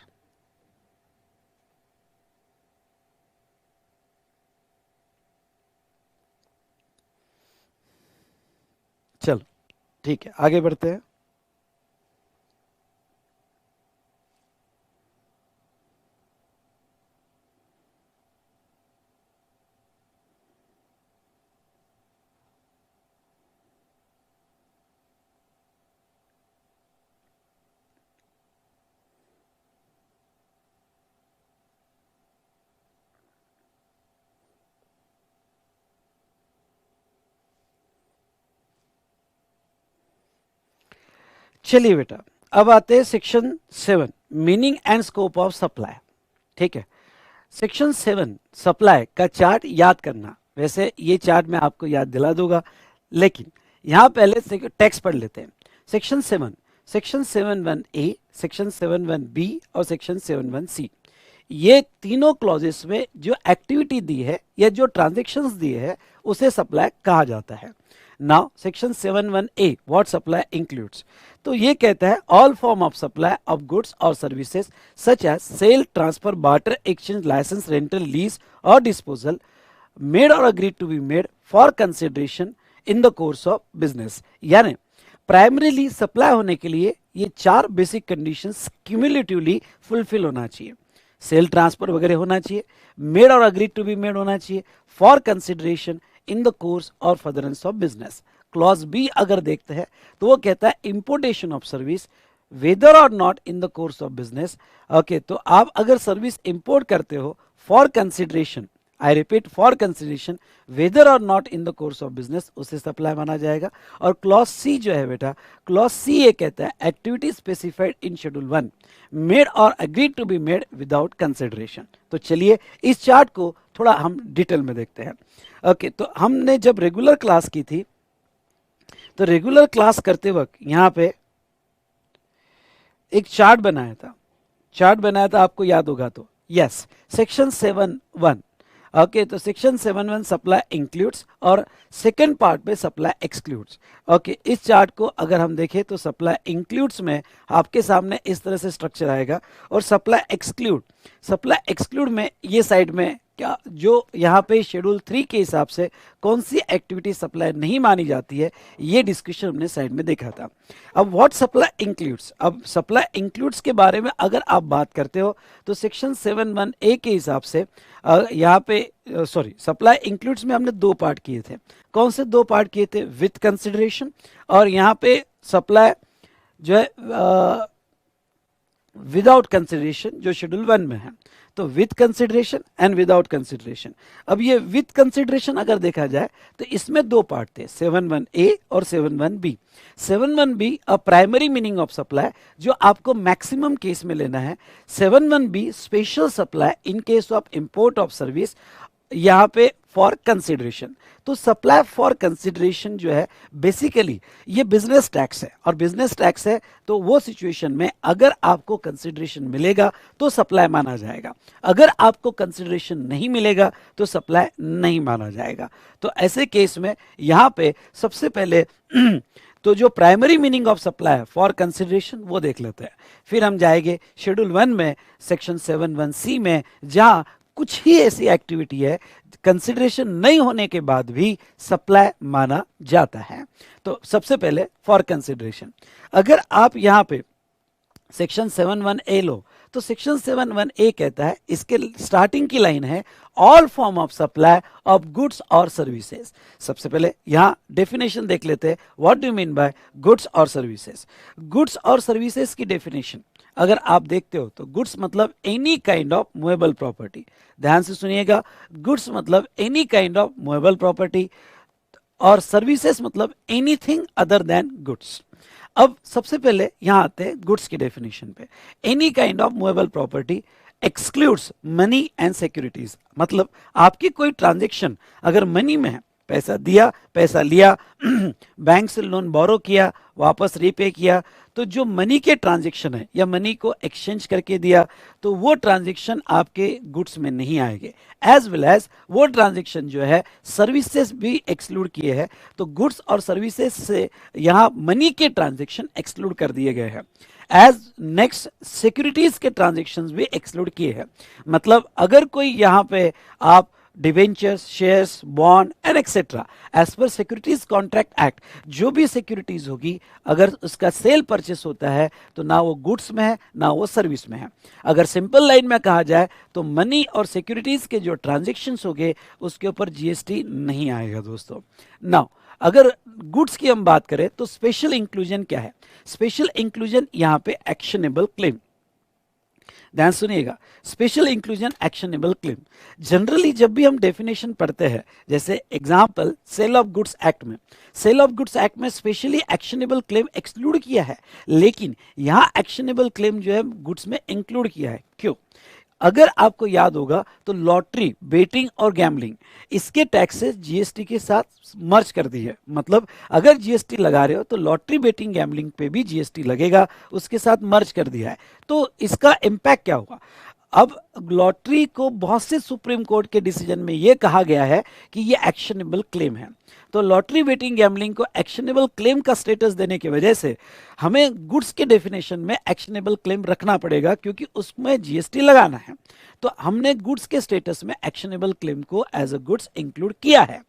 चलो ठीक है, आगे बढ़ते हैं। चलिए बेटा, अब आते हैं section 7, meaning and scope of supply. ठीक है, सेक्शन 7 सप्लाई का चार्ट याद करना। वैसे ये चार्ट मैं आपको याद दिला दूंगा, लेकिन यहाँ पहले टेक्स्ट पढ़ लेते हैं। Section 7, section 71A, section 71B और सेक्शन 71C, ये तीनों क्लॉजेस में जो एक्टिविटी दी है या जो ट्रांजेक्शन्स दिए है उसे सप्लाई कहा जाता है। Now section 71A what supply includes, तो ये कहता है all form of supply of goods or services such as sale, transfer, barter, exchange, licence, rental, lease or disposal made और agreed to be made for consideration in the course of business. यानी प्राइमरीली सप्लाई होने के लिए ये 4 बेसिक कंडीशंस क्यूमुलेटिवली फुलफिल होना चाहिए। सेल ट्रांसफर वगैरह होना चाहिए, मेड और अग्रीड टू बी मेड होना चाहिए, for consideration in the course or furtherance of business. Clause B अगर देखते हैं तो वो कहता है importation of service whether or not in the course of business. Okay, तो आप अगर सर्विस इंपोर्ट करते हो for consideration, I repeat for consideration, whether or not in the course of business, उसे सप्लाई माना जाएगा। और क्लॉज सी जो है बेटा, क्लॉज सी ये कहता है activity specified in schedule 1 made और agreed to be made without consideration. तो चलिए इस चार्ट को थोड़ा हम डिटेल में देखते हैं। ओके, तो हमने जब रेगुलर क्लास की थी तो रेगुलर क्लास करते वक्त यहाँ पे एक चार्ट बनाया था, आपको याद होगा तो। Yes, section 7(1). ओके, तो सेक्शन 7(1) सप्लाई इंक्लूड्स और सेकंड पार्ट पे सप्लाई एक्सक्लूड्स। ओके, इस चार्ट को अगर हम देखें तो सप्लाई इंक्लूड्स में आपके सामने इस तरह से स्ट्रक्चर आएगा, और सप्लाई एक्सक्लूड में ये साइड में क्या जो यहाँ पे शेड्यूल 3 के हिसाब से कौन सी एक्टिविटी सप्लाई नहीं मानी जाती है, ये डिस्कशन हमने साइड में देखा था। अब व्हाट सप्लाई इंक्लूड्स, अब सप्लाई इंक्लूड्स के बारे में अगर आप बात करते हो तो सेक्शन 7(1)(a) के हिसाब से यहाँ पे सप्लाई इंक्लूड्स में हमने 2 पार्ट किए थे। कौन से 2 पार्ट किए थे? विथ कंसिडरेशन, और यहाँ पे सप्लाई जो है विदाउट कंसिडरेशन जो शेड्यूल 1 में है। तो with consideration and without consideration. अब ये विथ कंसिडरेशन अगर देखा जाए तो इसमें 2 पार्ट थे, 7(1)(a) और 7(1)(b). 7(1)(b) a primary meaning of supply जो आपको मैक्सिमम केस में लेना है। 7(1)(b) special supply in case of import of service, यहाँ पे फॉर कंसिडरेशन। तो सप्लाई फॉर कंसिडरेशन जो है बेसिकली ये बिजनेस टैक्स है, और बिजनेस टैक्स है तो वो सिचुएशन में अगर आपको कंसिडरेशन मिलेगा तो सप्लाई माना जाएगा, अगर आपको कंसिडरेशन नहीं मिलेगा तो सप्लाई नहीं माना जाएगा। तो ऐसे केस में यहाँ पे सबसे पहले तो जो प्राइमरी मीनिंग ऑफ सप्लाई है फॉर कंसिडरेशन वो देख लेते हैं, फिर हम जाएंगे शेड्यूल 1 में सेक्शन 7(1)(c) में, जहां कुछ ही ऐसी एक्टिविटी है कंसिडरेशन नहीं होने के बाद भी सप्लाई माना जाता है। तो सबसे पहले फॉर कंसिडरेशन, अगर आप यहाँ पे सेक्शन 7(1)(a) लो तो सेक्शन 7(1)(a) कहता है, इसके स्टार्टिंग की लाइन है all form of supply of goods or services. सबसे पहले यहाँ डेफिनेशन देख लेते हैं, what do you mean by goods or services. Goods or services की डेफिनेशन अगर आप देखते हो तो गुड्स मतलब any kind of movable property, ध्यान से सुनिएगा, गुड्स मतलब any kind of movable property, और सर्विसेज मतलब एनीथिंग अदर देन गुड्स। अब सबसे पहले यहां आते हैं गुड्स की डेफिनेशन पे। Any kind of movable property excludes money and securities, मतलब आपकी कोई ट्रांजेक्शन अगर मनी में है, पैसा दिया पैसा लिया बैंक से लोन बोरो किया वापस रीपे किया, तो जो मनी के ट्रांजेक्शन है या मनी को एक्सचेंज करके दिया तो वो ट्रांजेक्शन आपके गुड्स में नहीं आएंगे, एज वेल एज वो ट्रांजेक्शन जो है सर्विसेज भी एक्सक्लूड किए हैं। तो गुड्स और सर्विसेज से यहाँ मनी के ट्रांजेक्शन एक्सक्लूड कर दिए गए हैं। एज नेक्स्ट सिक्योरिटीज के ट्रांजेक्शंस भी एक्सक्लूड किए हैं, मतलब अगर कोई यहाँ पे आप debentures, shares, bond and etcetera as per securities contract act, जो भी सिक्योरिटीज होगी अगर उसका सेल परचेस होता है तो ना वो गुड्स में है ना वो सर्विस में है। अगर सिंपल लाइन में कहा जाए तो मनी और सिक्योरिटीज के जो ट्रांजेक्शन्स होंगे उसके ऊपर जीएसटी नहीं आएगा दोस्तों। नाउ अगर गुड्स की हम बात करें तो स्पेशल इंक्लूजन क्या है, स्पेशल इंक्लूजन यहाँ पे एक्शनेबल क्लेम, ध्यान सुनिएगा, special inclusion actionable claim. Generally जब भी हम डेफिनेशन पढ़ते हैं, जैसे example sale of goods act में, सेल ऑफ गुड्स एक्ट में स्पेशली एक्शनेबल क्लेम एक्सक्लूड किया है, लेकिन यहाँ एक्शनेबल क्लेम जो है गुड्स में इंक्लूड किया है। क्यों? अगर आपको याद होगा तो लॉटरी, बेटिंग और गैम्बलिंग इसके टैक्सेस जीएसटी के साथ मर्ज कर दी है, मतलब अगर जीएसटी लगा रहे हो तो लॉटरी, बेटिंग, गैम्बलिंग पे भी जीएसटी लगेगा, उसके साथ मर्ज कर दिया है। तो इसका इम्पैक्ट क्या होगा? अब लॉटरी को बहुत से सुप्रीम कोर्ट के डिसीजन में यह कहा गया है कि ये एक्शनेबल क्लेम है, तो लॉटरी, बेटिंग, गैम्बलिंग को एक्शनेबल क्लेम का स्टेटस देने की वजह से हमें गुड्स के डेफिनेशन में एक्शनेबल क्लेम रखना पड़ेगा, क्योंकि उसमें जीएसटी लगाना है। तो हमने गुड्स के स्टेटस में एक्शनेबल क्लेम को एज अ गुड्स इंक्लूड किया है।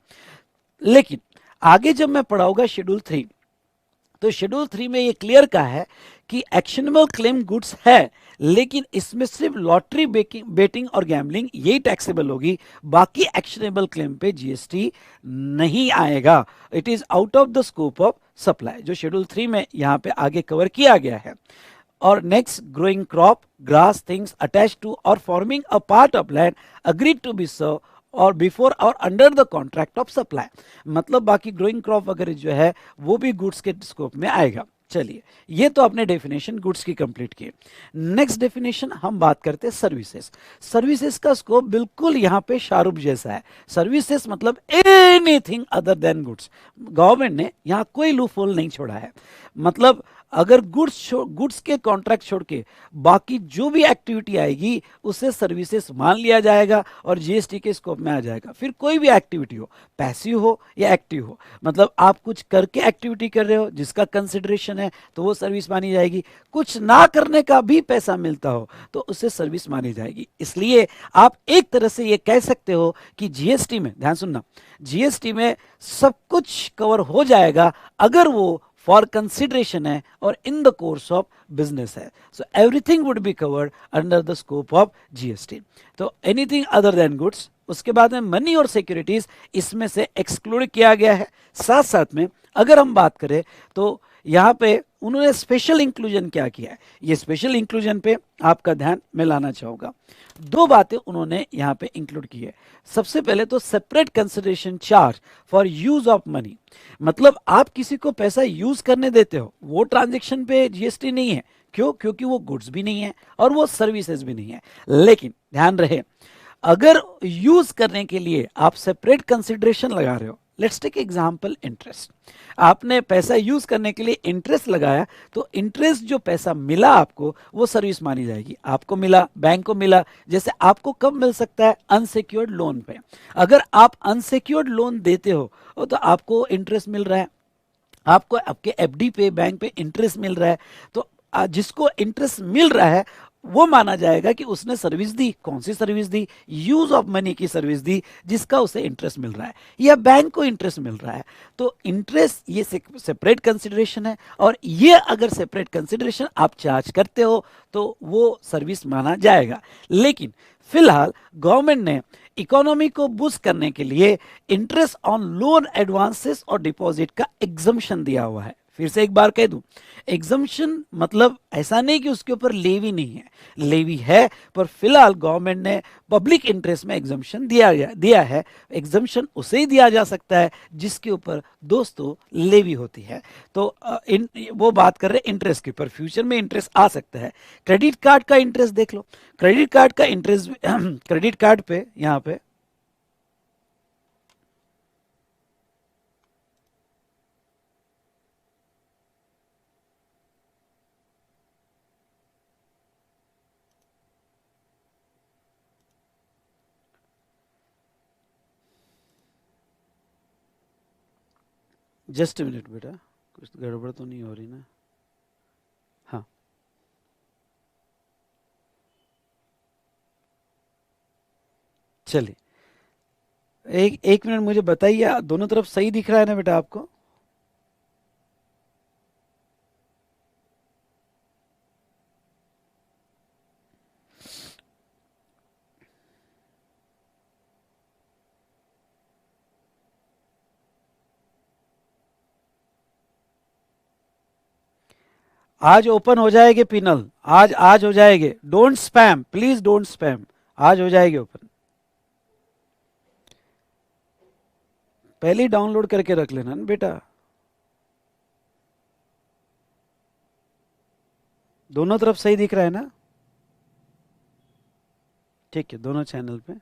लेकिन आगे जब मैं पढ़ाऊंगा शेड्यूल 3, तो शेड्यूल 3 में ये क्लियर कहा है कि एक्शनेबल क्लेम गुड्स है, लेकिन इसमें सिर्फ लॉटरी, बेटिंग और गैम्बलिंग यही टैक्सेबल होगी, बाकी एक्शनेबल क्लेम पे जीएसटी नहीं आएगा। It is out of the scope of supply, जो शेड्यूल 3 में यहाँ पे आगे कवर किया गया है। और next, growing crop, grass, things attach to or forming a part of land agreed to be serve or before or under the contract of supply, मतलब बाकी ग्रोइंग क्रॉप वगैरह जो है वो भी गुड्स के स्कोप में आएगा। चलिए, ये तो अपने डेफिनेशन गुड्स की कंप्लीट की। नेक्स्ट डेफिनेशन हम बात करते हैं सर्विसेज। सर्विसेज का स्कोप बिल्कुल यहाँ पे शाहरुख जैसा है, सर्विसेज मतलब anything other than goods. Government ने यहाँ कोई लूपहोल नहीं छोड़ा है, मतलब अगर गुड्स के कॉन्ट्रैक्ट छोड़ के बाकी जो भी एक्टिविटी आएगी उसे सर्विसेज मान लिया जाएगा और जीएसटी के स्कोप में आ जाएगा। फिर कोई भी एक्टिविटी हो, पैसिव हो या एक्टिव हो, मतलब आप कुछ करके एक्टिविटी कर रहे हो जिसका कंसिडरेशन है तो वो सर्विस मानी जाएगी, कुछ ना करने का भी पैसा मिलता हो तो उससे सर्विस मानी जाएगी। इसलिए आप एक तरह से ये कह सकते हो कि जीएसटी में, ध्यान सुनना, जीएसटी में सब कुछ कवर हो जाएगा अगर वो फॉर कंसिडरेशन है और in the course of business है। So everything would be covered under the scope of GST. तो एनीथिंग अदर देन गुड्स, उसके बाद में मनी और सिक्योरिटीज इसमें से एक्सक्लूड किया गया है। साथ साथ में अगर हम बात करें तो यहाँ पे उन्होंने स्पेशल इंक्लूजन क्या किया है, ये स्पेशल इंक्लूजन पे आपका ध्यान मैं लाना चाहूँगा। दो बातें उन्होंने यहाँ पे इंक्लूड की है। सबसे पहले तो separate consideration charge for use of money, मतलब आप किसी को पैसा यूज करने देते हो वो ट्रांजेक्शन पे जीएसटी नहीं है। क्यों? क्योंकि वो गुड्स भी नहीं है और वो सर्विसेज भी नहीं है। लेकिन ध्यान रहे, अगर यूज करने के लिए आप सेपरेट कंसिडरेशन लगा रहे हो, लेट्स टेक एग्जांपल इंटरेस्ट, आपने पैसा यूज करने के लिए इंटरेस्ट लगाया, तो इंटरेस्ट जो पैसा मिला आपको वो सर्विस मानी जाएगी। आपको मिला, बैंक को मिला। जैसे आपको कब मिल सकता है? अनसिक्योर्ड लोन पे। अगर आप अनसिक्योर्ड लोन देते हो तो आपको इंटरेस्ट मिल रहा है, आपको आपके एफडी पे बैंक पे इंटरेस्ट मिल रहा है, तो जिसको इंटरेस्ट मिल रहा है वो माना जाएगा कि उसने सर्विस दी। कौन सी सर्विस दी? यूज ऑफ मनी की सर्विस दी, जिसका उसे इंटरेस्ट मिल रहा है या बैंक को इंटरेस्ट मिल रहा है। तो इंटरेस्ट ये सेपरेट कंसिडरेशन है, और ये अगर सेपरेट कंसिडरेशन आप चार्ज करते हो तो वो सर्विस माना जाएगा। लेकिन फिलहाल गवर्नमेंट ने इकोनॉमी को बूस्ट करने के लिए इंटरेस्ट ऑन लोन एडवांसेस और डिपॉजिट का एग्जम्पशन दिया हुआ है। फिर से एक बार कह दूं, एग्जम्पशन मतलब ऐसा नहीं कि उसके ऊपर लेवी नहीं है, लेवी है, पर फिलहाल गवर्नमेंट ने पब्लिक इंटरेस्ट में एग्जम्पशन दिया है। एग्जम्पशन उसे ही दिया जा सकता है जिसके ऊपर दोस्तों लेवी होती है। तो वो बात कर रहे हैं इंटरेस्ट की, पर फ्यूचर में इंटरेस्ट आ सकता है। क्रेडिट कार्ड का इंटरेस्ट देख लो, क्रेडिट कार्ड का इंटरेस्ट क्रेडिट कार्ड पे यहाँ पे जस्ट मिनट बेटा, कुछ गड़बड़ तो नहीं हो रही ना? हाँ, चलिए एक एक मिनट मुझे बताइए, दोनों तरफ सही दिख रहा है ना बेटा आपको? आज ओपन हो जाएंगे पिनल, आज आज हो जाएंगे। Don't spam, please don't spam, आज हो जाएंगे ओपन। पहले ही डाउनलोड करके रख लेना ना बेटा। दोनों तरफ सही दिख रहा है ना? ठीक है, दोनों चैनल पे।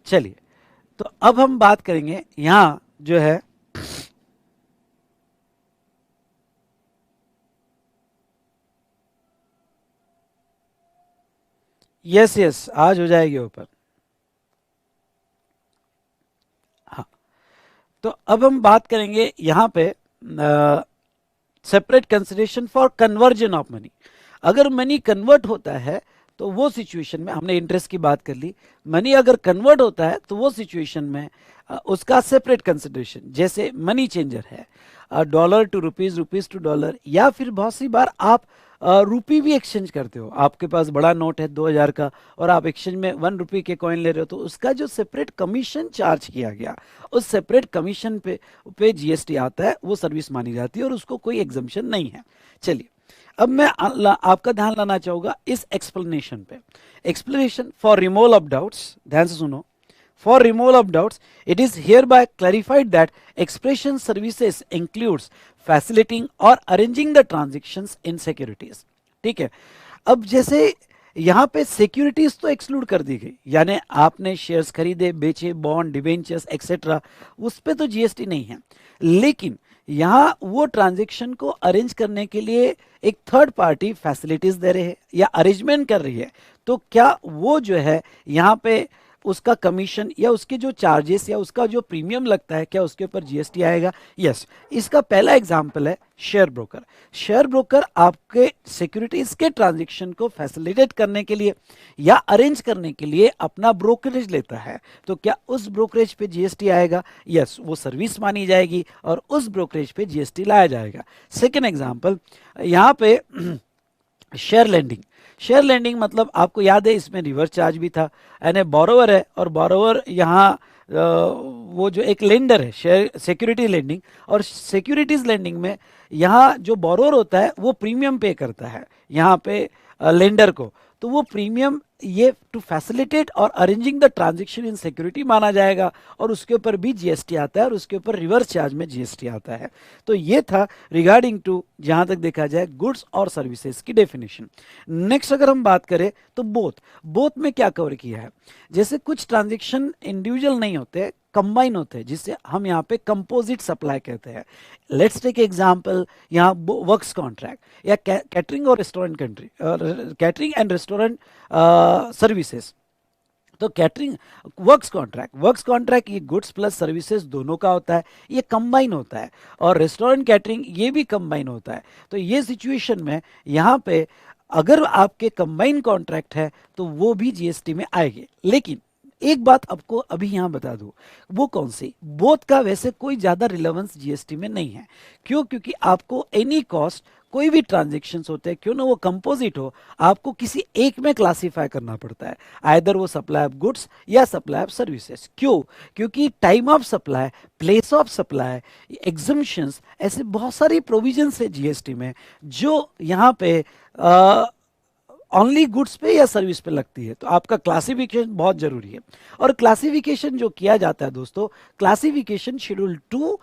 चलिए, तो अब हम बात करेंगे यहां जो है यस यस, आज हो जाएगी ओपन। हाँ, तो अब हम बात करेंगे यहां पे separate consideration for conversion of money. अगर मनी कन्वर्ट होता है तो वो सिचुएशन में, हमने इंटरेस्ट की बात कर ली, मनी अगर कन्वर्ट होता है तो वो सिचुएशन में उसका सेपरेट कंसिडरेशन, जैसे मनी चेंजर है, dollar to rupees, rupees to dollar, या फिर बहुत सी बार आप रुपी भी एक्सचेंज करते हो। आपके पास बड़ा नोट है 2000 का और आप एक्सचेंज में 1 रुपये के कॉइन ले रहे हो, तो उसका जो सेपरेट कमीशन चार्ज किया गया, उस सेपरेट कमीशन पे जीएसटी आता है, वो सर्विस मानी जाती है और उसको कोई एग्जम्पशन नहीं है। चलिए, अब मैं आपका ध्यान लाना चाहूंगा इस एक्सप्लेनेशन पे। Explanation for removal of doubts, ध्यान से सुनो। For removal of doubts, it is hereby clarified that expression services includes facilitating or arranging the transactions in securities। ठीक है, अब जैसे यहाँ पे सिक्योरिटीज तो एक्सक्लूड कर दी गई, यानी आपने शेयर्स खरीदे, बेचे, बॉन्ड, डिबेंचर्स एक्सेट्रा, उस पे तो जीएसटी नहीं है। लेकिन यहाँ वो ट्रांजेक्शन को अरेंज करने के लिए एक थर्ड पार्टी फैसिलिटीज दे रहे हैं या अरेंजमेंट कर रही है, तो क्या वो जो है यहाँ पे उसका कमीशन या उसके जो चार्जेस या उसका जो प्रीमियम लगता है, क्या उसके ऊपर जीएसटी आएगा? यस। इसका पहला एग्जांपल है शेयर ब्रोकर। शेयर ब्रोकर आपके सिक्योरिटीज के ट्रांजैक्शन को फैसिलिटेट करने के लिए या अरेंज करने के लिए अपना ब्रोकरेज लेता है, तो क्या उस ब्रोकरेज पे जीएसटी आएगा? यस, वो सर्विस मानी जाएगी और उस ब्रोकरेज पे जीएसटी लाया जाएगा। सेकेंड एग्जाम्पल, यहाँ पे शेयर लेंडिंग। शेयर लेंडिंग मतलब आपको याद है इसमें रिवर्स चार्ज भी था, यानी बोरोवर है और बोरोवर यहाँ वो जो एक लेंडर है, शेयर सिक्योरिटी लेंडिंग, और सिक्योरिटीज लेंडिंग में यहाँ जो बोरोर होता है वो प्रीमियम पे करता है यहाँ पे लेंडर को, तो वो प्रीमियम ये टू फैसिलिटेट और arranging the transaction in security माना जाएगा, और उसके ऊपर भी जीएसटी आता है और उसके ऊपर रिवर्स चार्ज में जीएसटी आता है। तो ये था रिगार्डिंग टू, जहां तक देखा जाए, गुड्स और सर्विसेज की डेफिनेशन। नेक्स्ट अगर हम बात करें तो बोथ में क्या कवर किया है, जैसे कुछ ट्रांजेक्शन इंडिविजुअल नहीं होते, कंबाइन होते हैं, जिसे हम यहाँ पे कंपोजिट सप्लाई कहते हैं। लेट्स टेक एग्जांपल, यहाँ वर्क्स कॉन्ट्रैक्ट या कैटरिंग और restaurant country, catering and restaurant services. तो कैटरिंग वर्क्स कॉन्ट्रैक्ट ये गुड्स प्लस सर्विसेज दोनों का होता है, ये कंबाइन होता है, और रेस्टोरेंट कैटरिंग ये भी कंबाइन होता है। तो ये सिचुएशन में यहाँ पे अगर आपके कंबाइन कॉन्ट्रैक्ट है तो वो भी जीएसटी में आएंगे। लेकिन एक बात आपको अभी यहाँ बता दूं, वो कौन सी, बोथ का वैसे कोई ज्यादा रिलेवेंस जीएसटी में नहीं है। क्यों? क्योंकि आपको एनी कॉस्ट, कोई भी ट्रांजेक्शन्स होते हैं, क्यों ना वो कंपोजिट हो, आपको किसी एक में क्लासिफाई करना पड़ता है, आइदर वो सप्लाई ऑफ गुड्स या सप्लाई ऑफ सर्विसेज। क्यों? क्योंकि time of supply, place of supply, exemptions, ऐसे बहुत सारी प्रोविजंस है जीएसटी में जो यहाँ पे ओनली गुड्स पे या सर्विस पे लगती है। तो आपका क्लासिफिकेशन बहुत जरूरी है, और क्लासिफिकेशन जो किया जाता है दोस्तों, क्लासिफिकेशन शेड्यूल 2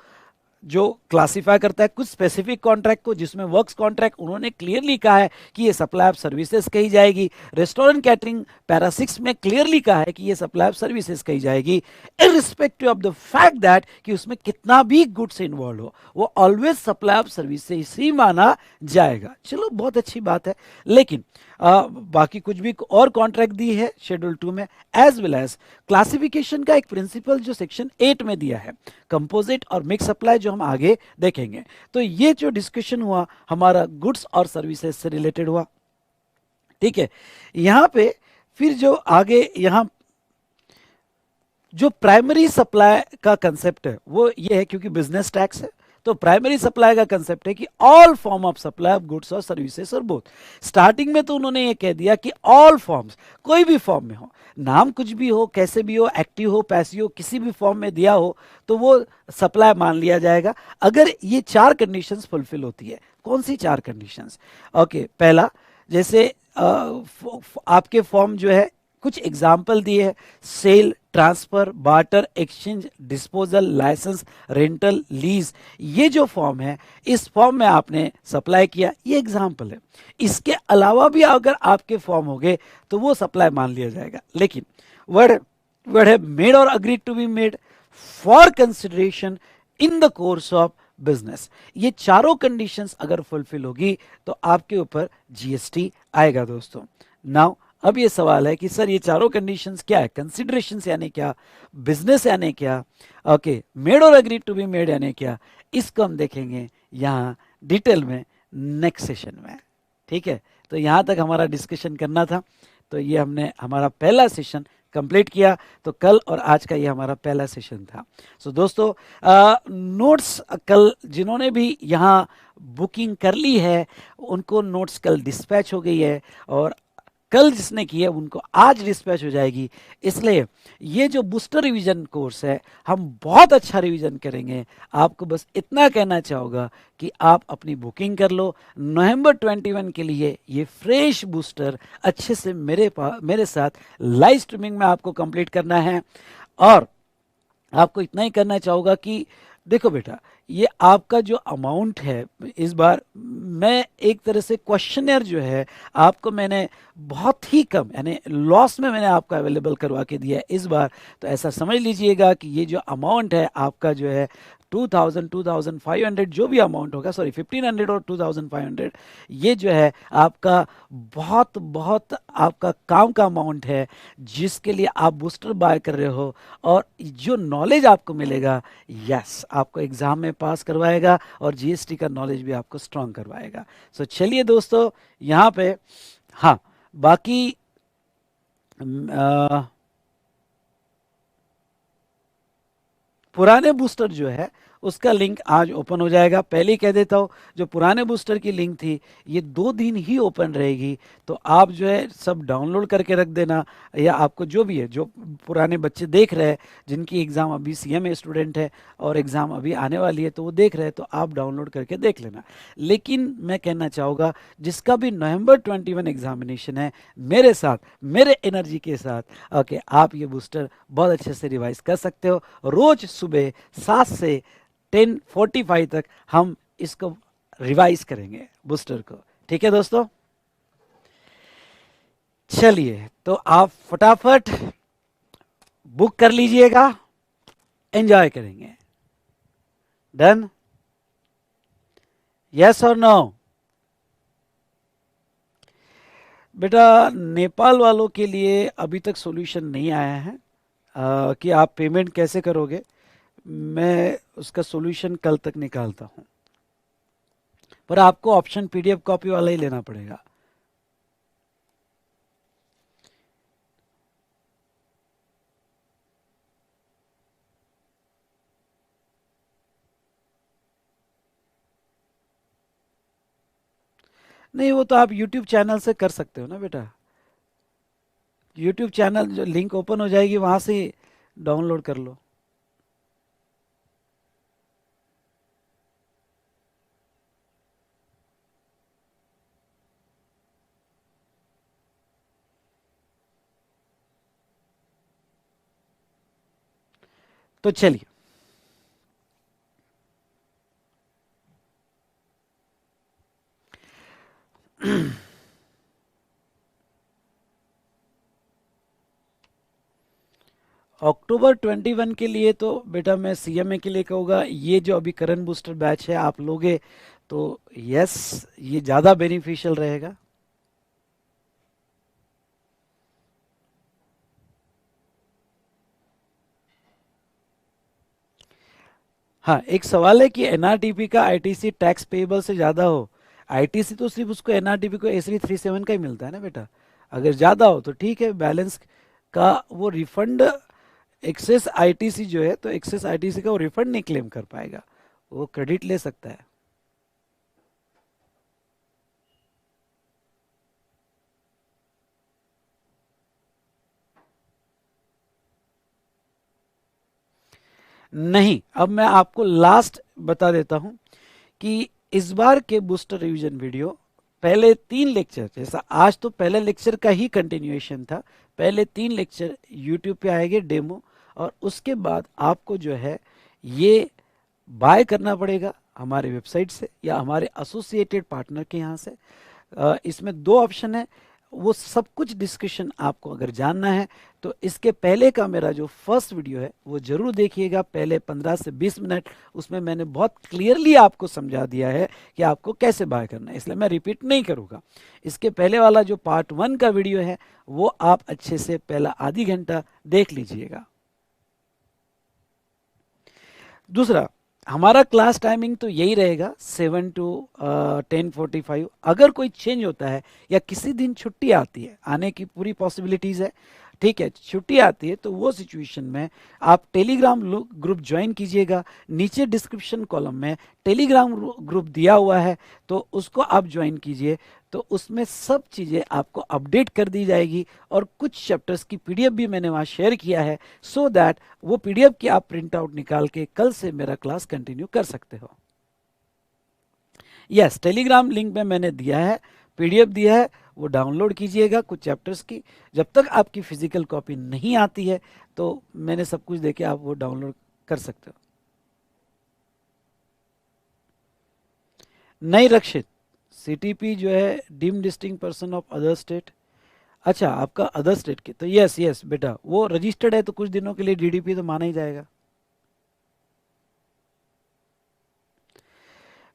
जो क्लासिफाई करता है कुछ स्पेसिफिक कॉन्ट्रैक्ट को, जिसमें वर्क्स कॉन्ट्रैक्ट उन्होंने क्लियरली कहा है कि ये सप्लाई ऑफ सर्विसेज कही जाएगी। रेस्टोरेंट कैटरिंग पैरा 6 में क्लियरली कहा है कि ये सप्लाई ऑफ सर्विसेज कही जाएगी, irrespective of the fact that कि उसमें कितना भी गुड्स इन्वॉल्व हो, वो ऑलवेज सप्लाई ऑफ सर्विसेज ही माना जाएगा। चलो बहुत अच्छी बात है। लेकिन बाकी कुछ भी और कॉन्ट्रैक्ट दी है शेड्यूल 2 में, एज वेल एज क्लासिफिकेशन का एक प्रिंसिपल जो सेक्शन 8 में दिया है, कंपोजिट और मिक्स सप्लाई, जो हम आगे देखेंगे। तो ये जो डिस्कशन हुआ हमारा गुड्स और सर्विसेज से रिलेटेड हुआ, ठीक है। यहां पे फिर जो आगे यहां जो प्राइमरी सप्लाई का कंसेप्ट है वो ये है, क्योंकि बिजनेस टैक्स है, तो प्राइमरी सप्लाई का कंसेप्ट है कि all form of supply of goods or services और बोथ। स्टार्टिंग में तो उन्होंने ये कह दिया कि ऑल फॉर्म्स, कोई भी फॉर्म में हो, नाम कुछ भी हो, कैसे भी हो, एक्टिव हो, पैसिव हो, किसी भी फॉर्म में दिया हो तो वो सप्लाई मान लिया जाएगा, अगर ये 4 कंडीशंस फुलफिल होती है। कौन सी 4 कंडीशंस? ओके, पहला, जैसे आपके फॉर्म जो है, कुछ एग्जाम्पल दिए हैं, sale, transfer, barter, exchange, disposal, licence, rental, lease. ये जो फॉर्म है, इस फॉर्म में आपने सप्लाई किया, ये एग्जाम्पल है। इसके अलावा भी अगर आपके फॉर्म हो गए तो वो सप्लाई मान लिया जाएगा। लेकिन वर्ड है मेड और agreed to be made for consideration in the course of business. ये चारों कंडीशंस अगर फुलफिल होगी तो आपके ऊपर जीएसटी आएगा दोस्तों। नाउ अब ये सवाल है कि सर ये चारों कंडीशंस क्या है, कंसिडरेशंस यानी क्या, बिजनेस यानी क्या, ओके, मेड और एग्रीड टू बी मेड यानी क्या, इसको हम देखेंगे यहाँ डिटेल में नेक्स्ट सेशन में, ठीक है। तो यहाँ तक हमारा डिस्कशन करना था, तो ये हमने हमारा पहला सेशन कंप्लीट किया। तो कल और आज का ये हमारा पहला सेशन था। सो दोस्तों, नोट्स कल जिन्होंने भी यहाँ बुकिंग कर ली है उनको नोट्स कल डिस्पैच हो गई है, और कल जिसने की है उनको आज डिस्पैच हो जाएगी। इसलिए ये जो बूस्टर रिवीजन कोर्स है हम बहुत अच्छा रिवीजन करेंगे। आपको बस इतना कहना चाहूँगा कि आप अपनी बुकिंग कर लो नवंबर 21 के लिए। ये फ्रेश बूस्टर अच्छे से मेरे साथ लाइव स्ट्रीमिंग में आपको कंप्लीट करना है, और आपको इतना ही करना चाहूँगा कि देखो बेटा, ये आपका जो अमाउंट है इस बार, मैं एक तरह से क्वेश्चनर जो है आपको मैंने बहुत ही कम, यानी लॉस में मैंने आपको अवेलेबल करवा के दिया है इस बार। तो ऐसा समझ लीजिएगा कि ये जो अमाउंट है आपका जो है 2000 2500 जो भी अमाउंट होगा, सॉरी 1500 और 2500, ये जो है आपका बहुत बहुत आपका काम का अमाउंट है जिसके लिए आप बूस्टर बाय कर रहे हो। और जो नॉलेज आपको मिलेगा, यस, आपको एग्जाम में पास करवाएगा और जीएसटी का नॉलेज भी आपको स्ट्रांग करवाएगा। सो चलिए दोस्तों, यहाँ पे हाँ बाकी पुराने बूस्टर जो है उसका लिंक आज ओपन हो जाएगा। पहले ही कह देता हूँ, जो पुराने बूस्टर की लिंक थी ये 2 दिन ही ओपन रहेगी, तो आप जो है सब डाउनलोड करके रख देना, या आपको जो भी है, जो पुराने बच्चे देख रहे हैं जिनकी एग्ज़ाम अभी CMA स्टूडेंट है और एग्ज़ाम अभी आने वाली है तो वो देख रहे हैं, तो आप डाउनलोड करके देख लेना। लेकिन मैं कहना चाहूँगा जिसका भी November 21 एग्जामिनेशन है, मेरे साथ, मेरे एनर्जी के साथ, ओके, आप ये बूस्टर बहुत अच्छे से रिवाइज कर सकते हो। रोज सुबह 7 से 10:45 तक हम इसको रिवाइज करेंगे बूस्टर को। ठीक है दोस्तों, चलिए तो आप फटाफट बुक कर लीजिएगा, एंजॉय करेंगे। डन? यस और नो? बेटा नेपाल वालों के लिए अभी तक सॉल्यूशन नहीं आया है कि आप पेमेंट कैसे करोगे। मैं उसका सॉल्यूशन कल तक निकालता हूं, पर आपको ऑप्शन PDF कॉपी वाला ही लेना पड़ेगा। नहीं, वो तो आप YouTube चैनल से कर सकते हो ना बेटा। YouTube चैनल जो लिंक ओपन हो जाएगी वहां से डाउनलोड कर लो। तो चलिए अक्टूबर 21 के लिए तो बेटा मैं CMA के लिए कहूँगा, ये जो अभी करंट बूस्टर बैच है आप लोगे तो यस, ये ज़्यादा बेनिफिशियल रहेगा। हाँ, एक सवाल है कि NRTP का ITC टैक्स पेबल से ज़्यादा हो। ITC तो सिर्फ उसको NRTP को A337 का ही मिलता है ना बेटा। अगर ज़्यादा हो तो ठीक है, बैलेंस का वो रिफंड, एक्सेस ITC जो है तो एक्सेस ITC का वो रिफंड नहीं क्लेम कर पाएगा, वो क्रेडिट ले सकता है। नहीं, अब मैं आपको लास्ट बता देता हूं कि इस बार के बूस्टर रिवीजन वीडियो पहले 3 लेक्चर, जैसा आज तो पहले लेक्चर का ही कंटिन्यूएशन था, पहले 3 लेक्चर यूट्यूब पे आएंगे डेमो, और उसके बाद आपको जो है ये बाय करना पड़ेगा हमारे वेबसाइट से या हमारे एसोसिएटेड पार्टनर के यहाँ से। इसमें 2 ऑप्शन है, वो सब कुछ डिस्कशन आपको अगर जानना है तो इसके पहले का मेरा जो फर्स्ट वीडियो है वो जरूर देखिएगा, पहले 15 से 20 मिनट, उसमें मैंने बहुत क्लियरली आपको समझा दिया है कि आपको कैसे बाय करना है, इसलिए मैं रिपीट नहीं करूँगा। इसके पहले वाला जो पार्ट 1 का वीडियो है वो आप अच्छे से पहला आधी घंटा देख लीजिएगा। दूसरा, हमारा क्लास टाइमिंग तो यही रहेगा 7 to 10:45। अगर कोई चेंज होता है या किसी दिन छुट्टी आती है, आने की पूरी पॉसिबिलिटीज़ है, ठीक है, छुट्टी आती है तो वो सिचुएशन में आप टेलीग्राम ग्रुप ज्वाइन कीजिएगा। नीचे डिस्क्रिप्शन कॉलम में टेलीग्राम ग्रुप दिया हुआ है, तो उसको आप ज्वाइन कीजिए, तो उसमें सब चीज़ें आपको अपडेट कर दी जाएगी, और कुछ चैप्टर्स की PDF भी मैंने वहाँ शेयर किया है, सो दैट वो PDF की आप प्रिंट आउट निकाल के कल से मेरा क्लास कंटिन्यू कर सकते हो। यस, टेलीग्राम लिंक में मैंने दिया है, PDF दिया है, वो डाउनलोड कीजिएगा कुछ चैप्टर्स की। जब तक आपकी फिजिकल कॉपी नहीं आती है तो मैंने सब कुछ देके आप वो डाउनलोड कर सकते हो। नहीं रक्षित, CTP जो है deemed distinct person of other state. अच्छा, आपका अदर स्टेट के, तो यस यस बेटा, वो रजिस्टर्ड है तो कुछ दिनों के लिए DDP तो माना ही जाएगा।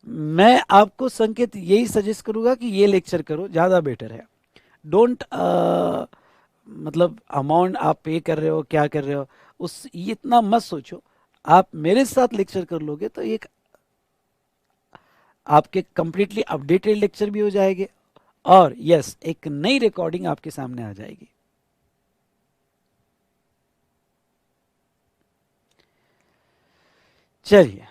मैं आपको संकेत यही सजेस्ट करूंगा कि ये लेक्चर करो, ज़्यादा बेटर है। डोंट मतलब अमाउंट आप पे कर रहे हो, क्या कर रहे हो, उस ये इतना मत सोचो। आप मेरे साथ लेक्चर कर लोगे तो एक आपके कंप्लीटली अपडेटेड लेक्चर भी हो जाएंगे, और यस, एक नई रिकॉर्डिंग आपके सामने आ जाएगी। चलिए,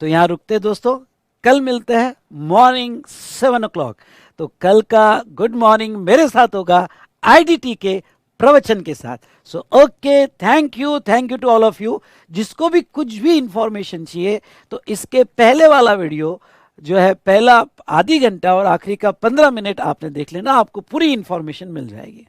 तो यहाँ रुकते हैं दोस्तों, कल मिलते हैं मॉर्निंग 7 o'clock। तो कल का गुड मॉर्निंग मेरे साथ होगा आईडीटी के प्रवचन के साथ। So okay, thank you to all of you. जिसको भी कुछ भी इंफॉर्मेशन चाहिए तो इसके पहले वाला वीडियो जो है, पहला आधी घंटा और आखिरी का 15 मिनट आपने देख लेना, आपको पूरी इंफॉर्मेशन मिल जाएगी।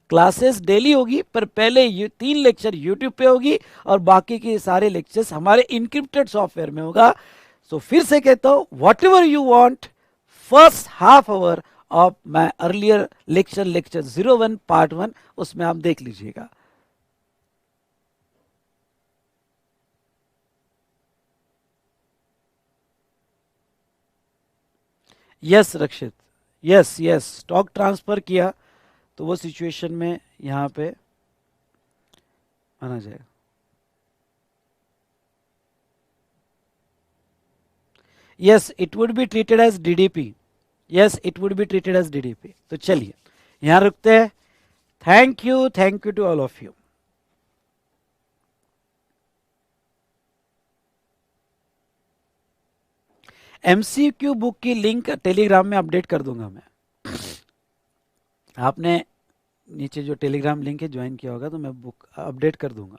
क्लासेस डेली होगी, पर पहले 3 लेक्चर यूट्यूब पे होगी और बाकी के सारे लेक्चर्स हमारे इनक्रिप्टेड सॉफ्टवेयर में होगा। सो फिर से कहता हूं, whatever you want, first half hour of my earlier lecture 01 part 1, उसमें आप देख लीजिएगा। Yes Rakshit, yes stock transfer किया तो वो सिचुएशन में यहां पे आना जाएगा। Yes, it would be treated as DDP. Yes, it would be treated as DDP. तो चलिए यहां रुकते हैं। Thank you to all of you. MCQ book की लिंक टेलीग्राम में अपडेट कर दूंगा मैं। आपने नीचे जो टेलीग्राम लिंक है ज्वाइन किया होगा तो मैं बुक अपडेट कर दूंगा।